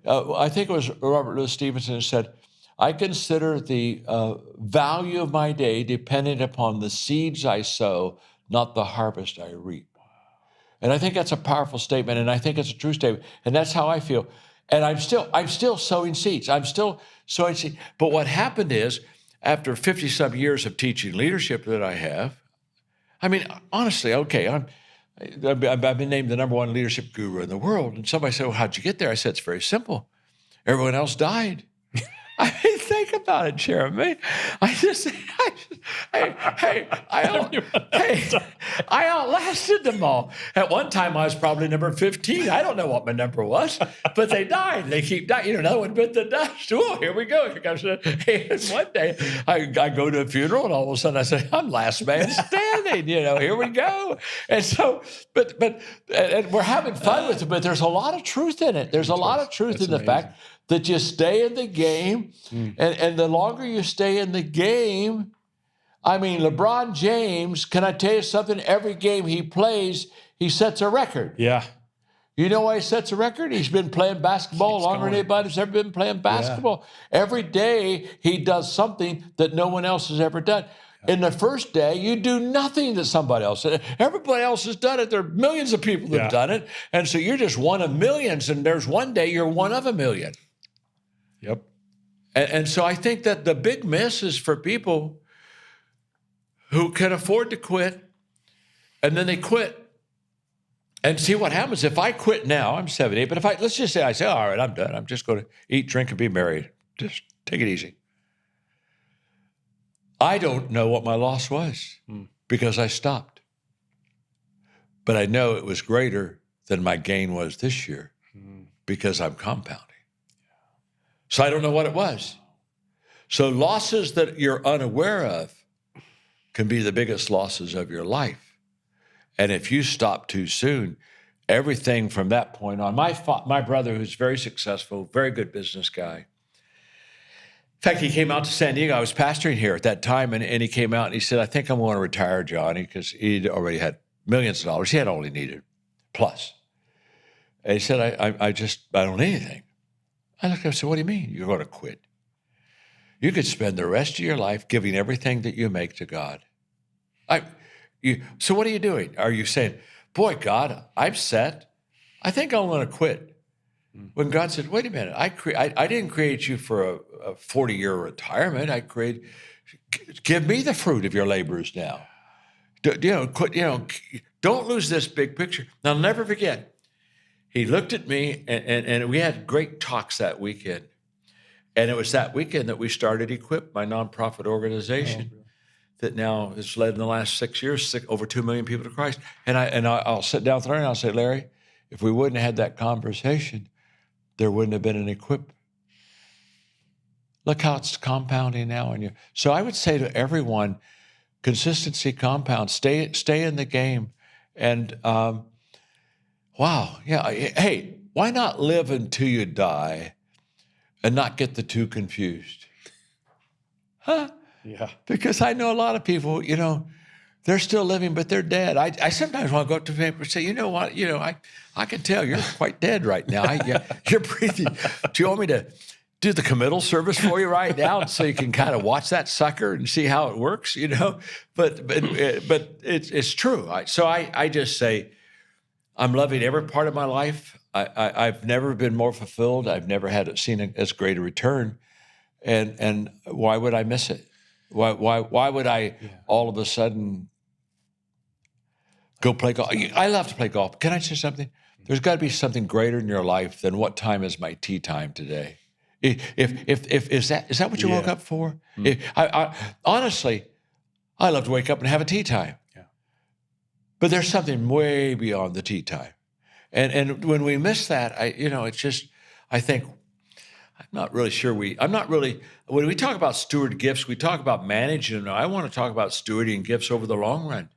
I think it was Robert Louis Stevenson who said, I consider the value of my day dependent upon the seeds I sow, not the harvest I reap. And I think that's a powerful statement, and I think it's a true statement, and that's how I feel. And I'm still sowing seeds. I'm still sowing seeds. But what happened is, after 50-some years of teaching leadership that I have, I mean, honestly, okay, I've been named the #1 leadership guru in the world. And somebody said, well, how'd you get there? I said, it's very simple. Everyone else died. I mean, think about it, Jeremy. I outlasted them all. At one time, I was probably number 15. I don't know what my number was, but they died. They keep dying. Another one bit the dust. Oh, here we go. Here comes and one day, I go to a funeral, and all of a sudden, I say, I'm last man standing. Here we go. And so, but we're having fun with it. But there's a lot of truth in it. There's a lot of truth in the fact that you stay in the game, and the longer you stay in the game, I mean, LeBron James, can I tell you something? Every game he plays, he sets a record. Yeah. You know why he sets a record? He's been playing basketball longer than anybody's ever been playing basketball. Yeah. Every day he does something that no one else has ever done. In the first day, you do nothing that somebody else did. Everybody else has done it. There are millions of people that have done it. And so you're just one of millions, and there's one day you're one of a million. Yep. And so I think that the big miss is for people who can afford to quit, and then they quit. And see what happens if I quit now. I'm 78, but let's just say I say, all right, I'm done. I'm just going to eat, drink, and be married. Just take it easy. I don't know what my loss was because I stopped. But I know it was greater than my gain was this year because I'm compounding. So I don't know what it was. So losses that you're unaware of can be the biggest losses of your life. And if you stop too soon, everything from that point on, my brother, who's very successful, very good business guy. In fact, he came out to San Diego. I was pastoring here at that time, and he came out and he said, I think I'm going to retire, Johnny, because he'd already had millions of dollars. He had only needed plus. And he said, I don't need anything. I looked at him and said, what do you mean? You're going to quit? You could spend the rest of your life giving everything that you make to God. So what are you doing? Are you saying, boy, God, I'm set. I think I'm going to quit. When God said, wait a minute, I didn't create you for a 40-year retirement. Give me the fruit of your labors now. Don't lose this big picture. And I'll never forget, he looked at me, and we had great talks that weekend. And it was that weekend that we started Equip, my nonprofit organization that now has led in the last 6 years, over 2 million people to Christ. And I'll sit down with Larry and I'll say, Larry, if we wouldn't have had that conversation, there wouldn't have been an Equip. Look how it's compounding now. So I would say to everyone, consistency compounds. Stay in the game. And hey, why not live until you die and not get the two confused? Huh? Yeah. Because I know a lot of people, they're still living, but they're dead. I sometimes want to go up to people and say, you know what, I can tell you're quite dead right now. You're breathing. Do you want me to do the committal service for you right now so you can kind of watch that sucker and see how it works, But it's true. So I just say, I'm loving every part of my life. I've never been more fulfilled. I've never seen as great a return. And why would I miss it? Why would I all of a sudden go play golf? I love to play golf. Can I say something? There's got to be something greater in your life than what time is my tea time today. If is that what you woke up for? Honestly, I love to wake up and have a tea time. Yeah. But there's something way beyond the tea time. And when we miss that, it's just, I think, when we talk about steward gifts, we talk about managing them. I want to talk about stewarding gifts over the long run.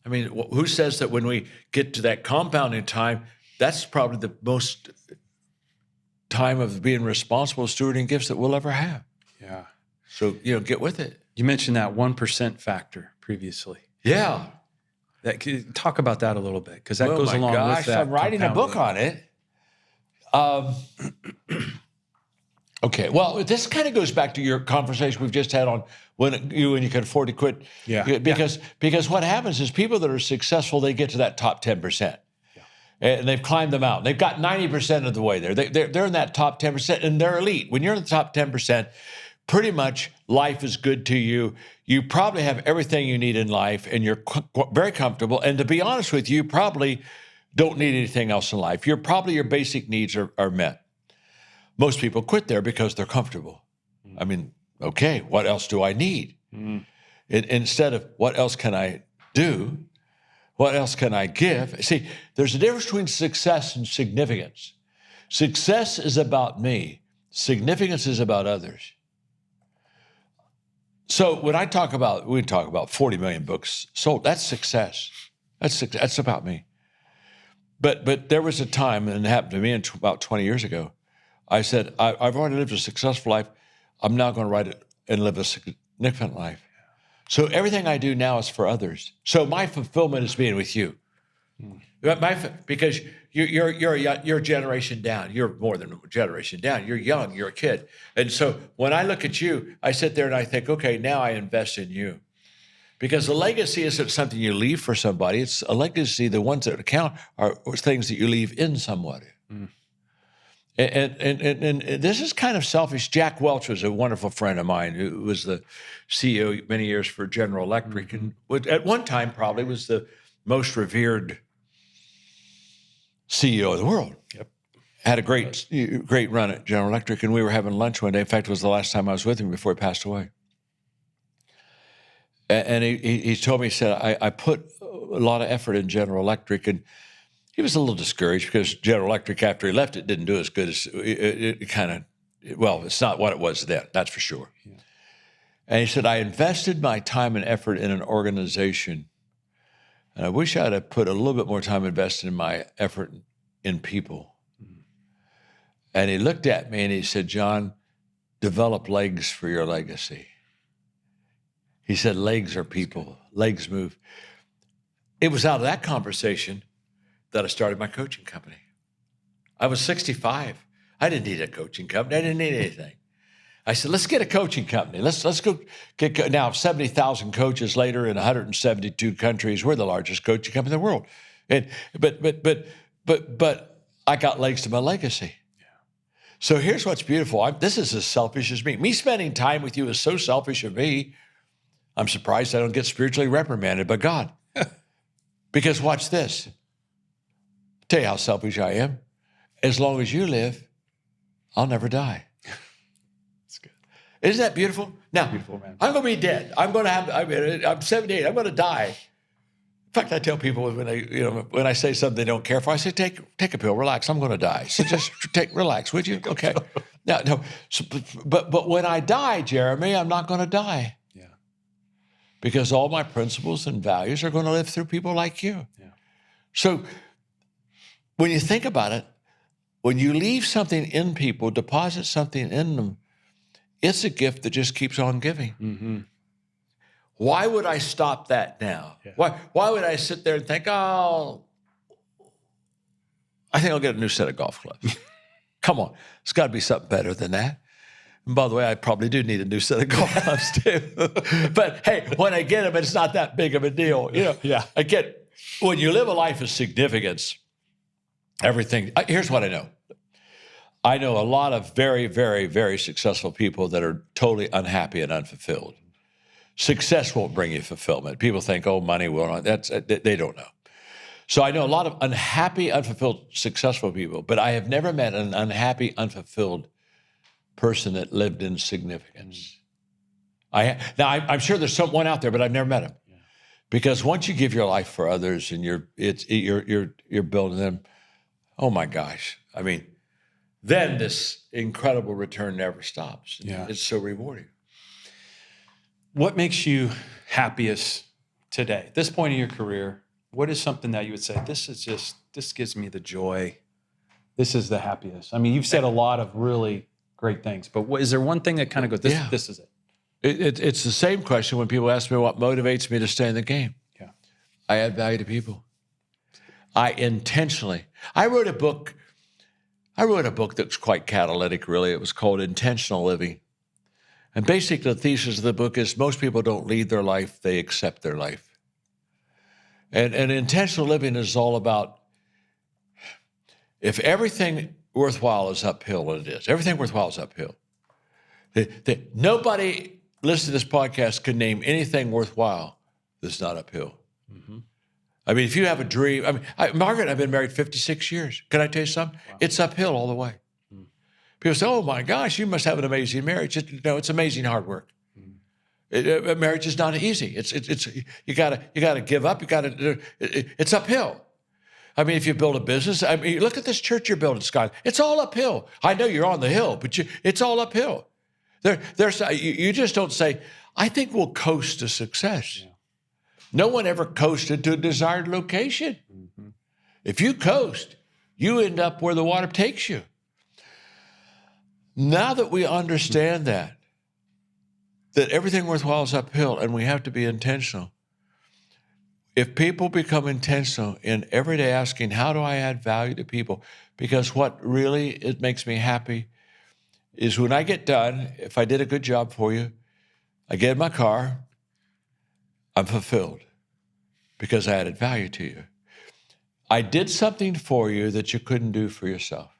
I mean, who says that when we get to that compounding time, that's probably the most time of being responsible stewarding gifts that we'll ever have. Yeah. So, get with it. You mentioned that 1% factor previously. Yeah. Talk about that a little bit, because that goes along with that. I'm writing a book on it. Okay, well, this kind of goes back to your conversation we've just had on when you can afford to quit. Yeah. Because what happens is people that are successful, they get to that top 10%. And they've climbed them out. They've got 90% of the way there. They're in that top 10%, and they're elite. When you're in the top 10%, pretty much life is good to you. You probably have everything you need in life, and you're very comfortable. And to be honest with you, probably don't need anything else in life. Your basic needs are met. Most people quit there because they're comfortable. I mean, okay, what else do I need? Instead of what else can I do? What else can I give? See, there's a difference between success and significance. Success is about me. Significance is about others. So when we talk about 40 million books sold. That's success. That's about me. But there was a time, and it happened to me about 20 years ago. I said, I've already lived a successful life. I'm now going to write it and live a significant life. So everything I do now is for others. So my fulfillment is being with you. Because you're a generation down. You're more than a generation down. You're young. You're a kid. And so when I look at you, I sit there and I think, okay, now I invest in you. Because the legacy isn't something you leave for somebody. It's a legacy. The ones that count are things that you leave in somebody. And this is kind of selfish. Jack Welch was a wonderful friend of mine who was the CEO many years for General Electric, and at one time probably was the most revered CEO of the world. Yep. Had a great run at General Electric, and we were having lunch one day. In fact, it was the last time I was with him before he passed away. And he told me, he said, I put a lot of effort in General Electric, and he was a little discouraged because General Electric, after he left, it didn't do as good as it's not what it was then, that's for sure. Yeah. And he said, I invested my time and effort in an organization, and I wish I'd have put a little bit more time invested in my effort in people. Mm-hmm. And he looked at me and he said, John, develop legs for your legacy. He said, legs are people, legs move. It was out of that conversation that I started my coaching company. I was 65. I didn't need a coaching company. I didn't need anything. I said, let's get a coaching company. Let's go get, now 70,000 coaches later in 172 countries. We're the largest coaching company in the world. But but I got legs to my legacy. Yeah. So here's what's beautiful. This is as selfish as me. Me spending time with you is so selfish of me. I'm surprised I don't get spiritually reprimanded by God. Because watch this. I'll tell you how selfish I am. As long as you live, I'll never die. That's good. Isn't that beautiful? Now, beautiful, man. I'm going to be dead. I'm 78. I'm going to die. In fact, I tell people when I say something they don't care for, I say, take a pill, relax. I'm going to die. So just relax, would you? Okay. No. So, but when I die, Jeremy, I'm not going to die. Yeah. Because all my principles and values are going to live through people like you. Yeah. So when you think about it, when you leave something in people, deposit something in them, it's a gift that just keeps on giving. Mm-hmm. Why would I stop that now? Yeah. Why would I sit there and think, I think I'll get a new set of golf clubs. Come on, it's got to be something better than that. And by the way, I probably do need a new set of golf clubs too. But hey, when I get them, it's not that big of a deal. Yeah. When you live a life of significance, here's what I know. I know a lot of very, very, very successful people that are totally unhappy and unfulfilled. Success won't bring you fulfillment. People think, money will not. They don't know. So I know a lot of unhappy, unfulfilled, successful people, but I have never met an unhappy, unfulfilled person that lived in significance. I'm sure there's someone out there, but I've never met him. Yeah. Because once you give your life for others and you're building them, oh my gosh, then this incredible return never stops. Yeah. It's so rewarding. What makes you happiest today? At this point in your career, what is something that you would say, this gives me the joy. This is the happiest. You've said a lot of really great things, but is there one thing that kind of goes, this is it? It's the same question when people ask me what motivates me to stay in the game. Yeah. I add value to people. I wrote a book that's quite catalytic, really. It was called Intentional Living. And basically the thesis of the book is most people don't lead their life, they accept their life. And intentional living is all about, if everything worthwhile is uphill, and it is, everything worthwhile is uphill. Nobody listening to this podcast can name anything worthwhile that's not uphill. Mm-hmm. If you have a dream, Margaret and I have been married 56 years. Can I tell you something? Wow. It's uphill all the way. Mm. People say, oh my gosh, you must have an amazing marriage. It's amazing hard work. Marriage is not easy. You gotta give up. It's uphill. If you build a business, look at this church you're building, Skyline. It's all uphill. I know you're on the hill, but it's all uphill. You just don't say, I think we'll coast to success. Yeah. No one ever coasted to a desired location. Mm-hmm. If you coast, you end up where the water takes you. Now that we understand that everything worthwhile is uphill and we have to be intentional, if people become intentional in every day asking, how do I add value to people? Because what really makes me happy is when I get done, if I did a good job for you, I get in my car, I'm fulfilled because I added value to you. I did something for you that you couldn't do for yourself.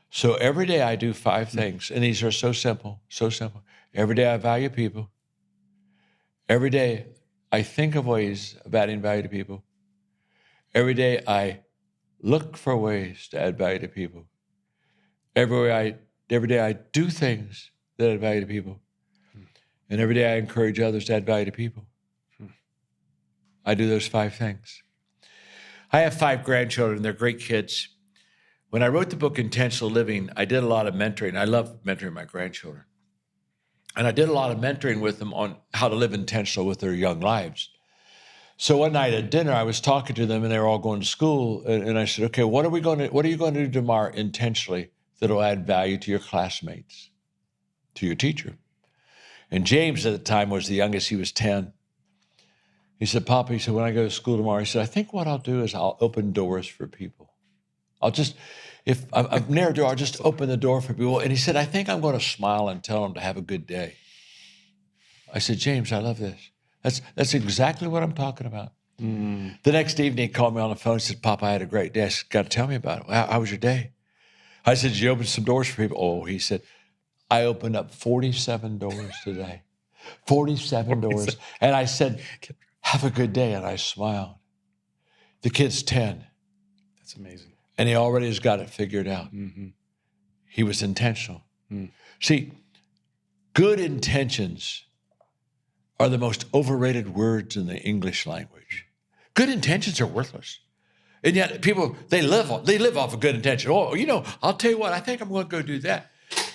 So every day I do 5 things, and these are so simple, so simple. Every day I value people. Every day I think of ways of adding value to people. Every day I look for ways to add value to people. Every day I do things that add value to people. And every day I encourage others to add value to people. I do those 5 things. I have 5 grandchildren. They're great kids. When I wrote the book Intentional Living, I did a lot of mentoring. I love mentoring my grandchildren. And I did a lot of mentoring with them on how to live intentional with their young lives. So one night at dinner, I was talking to them, and they were all going to school. And I said, okay, what are you going to do tomorrow intentionally that'll add value to your classmates, to your teacher? And James at the time was the youngest. He was 10. He said, Papa, when I go to school tomorrow, he said, I think what I'll do is I'll open doors for people. If I'm near a door, I'll just open the door for people. And he said, I think I'm going to smile and tell them to have a good day. I said, James, I love this. That's exactly what I'm talking about. The next evening, he called me on the phone and said, Papa, I had a great day. I said, got to tell me about it. How was your day? I said, did you open some doors for people? Oh, he said, I opened up 47 doors today. 47 doors. And I said, have a good day. And I smiled. The kid's 10. That's amazing. And he already has got it figured out. Mm-hmm. He was intentional. See, good intentions are the most overrated words in the English language. Good intentions are worthless. And yet people, they live off a good intention. Oh, I'll tell you what, I think I'm going to go do that.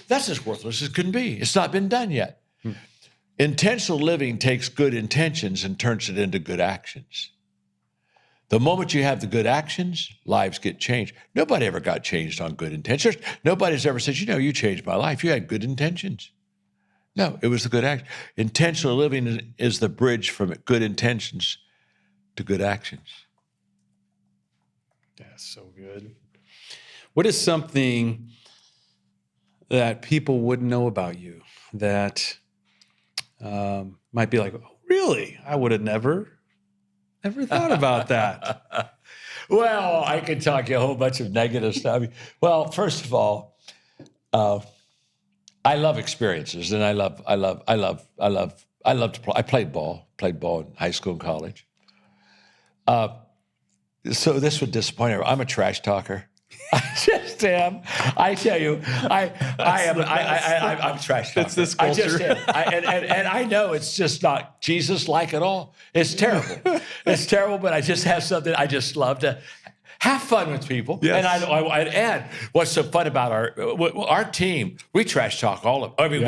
That's as worthless as can be. It's not been done yet. Intentional living takes good intentions and turns it into good actions. The moment you have the good actions, lives get changed. Nobody ever got changed on good intentions. Nobody's ever said, you changed my life. You had good intentions. No, it was the good action. Intentional living is the bridge from good intentions to good actions. That's so good. What is something that people wouldn't know about you that might be like, oh, really? I would have never thought about that. Well, I could talk you a whole bunch of negative stuff. Well, first of all, I love experiences, and I played ball in high school and college. So this would disappoint everyone. I'm a trash talker. I just am. I tell you, I'm a trash talker. It's this culture. I just am. And I know it's just not Jesus-like at all. It's terrible. It's terrible, but I just have something. I just love to have fun with people. Yes. And I'd add, what's so fun about our team, we trash talk all of it. I mean,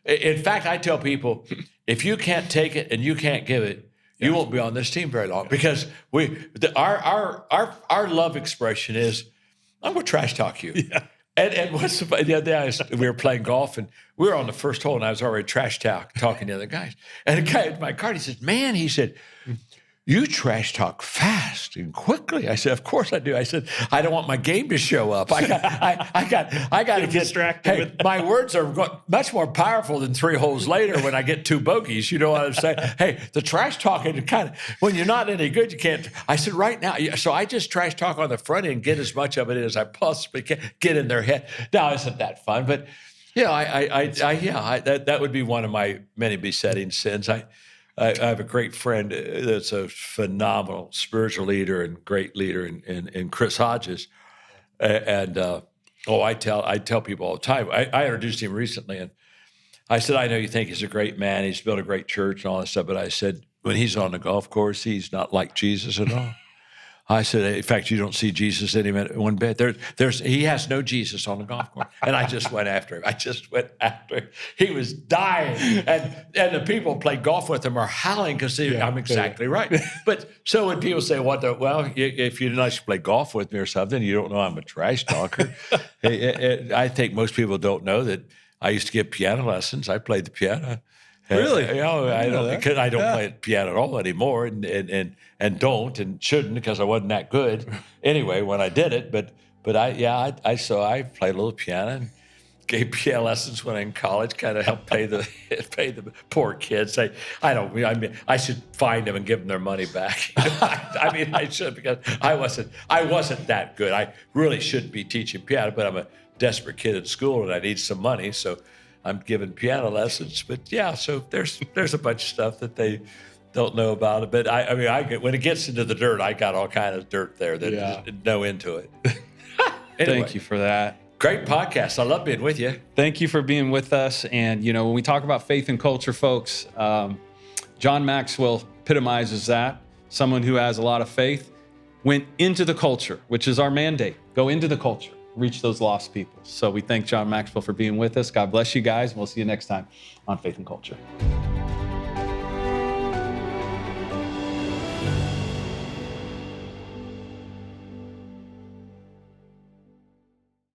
in fact, I tell people, if you can't take it and you can't give it, you won't be on this team very long, because our love expression is, I'm going to trash talk you. Yeah. And what's the other day we were playing golf, and we were on the first hole, and I was already trash talking to the other guys. And a guy in my cart, he said, man, you trash talk fast and quickly. I said, of course I do. I said, I don't want my game to show up. I got to get distracted. Hey, my words are much more powerful than 3 holes later when I get 2 bogeys. You know what I'm saying? Hey, the trash talking kind of, when you're not any good, you can't. I said, right now. So I just trash talk on the front end, get as much of it as I possibly can, get in their head. Now, isn't that fun? But that would be one of my many besetting sins. I have a great friend that's a phenomenal spiritual leader and great leader in Chris Hodges. I tell people all the time. I introduced him recently, and I said, I know you think he's a great man. He's built a great church and all that stuff. But I said, when he's on the golf course, he's not like Jesus at all. I said, in fact, you don't see Jesus in him at one bit. He has no Jesus on the golf course. And I just went after him. He was dying. And the people play golf with him are howling because I'm exactly right. But so when people say, if you didn't actually play golf with me or something, you don't know I'm a trash talker. I think most people don't know that I used to give piano lessons. I played the piano. Really? I don't play piano at all anymore, and don't and shouldn't, because I wasn't that good anyway when I did it. But I played a little piano and gave piano lessons when I was in college. Kind of helped pay the poor kids. I should find them and give them their money back. I should, because I wasn't that good. I really shouldn't be teaching piano, but I'm a desperate kid at school and I need some money, so I'm giving piano lessons. But so there's a bunch of stuff that they don't know about it. But when it gets into the dirt, I got all kind of dirt there that no into it. Anyway, Thank you for that. Great podcast. I love being with you. Thank you for being with us. And, when we talk about faith and culture, folks, John Maxwell epitomizes that. Someone who has a lot of faith went into the culture, which is our mandate. Go into the culture. Reach those lost people. So we thank John Maxwell for being with us. God bless you guys. And we'll see you next time on Faith and Culture.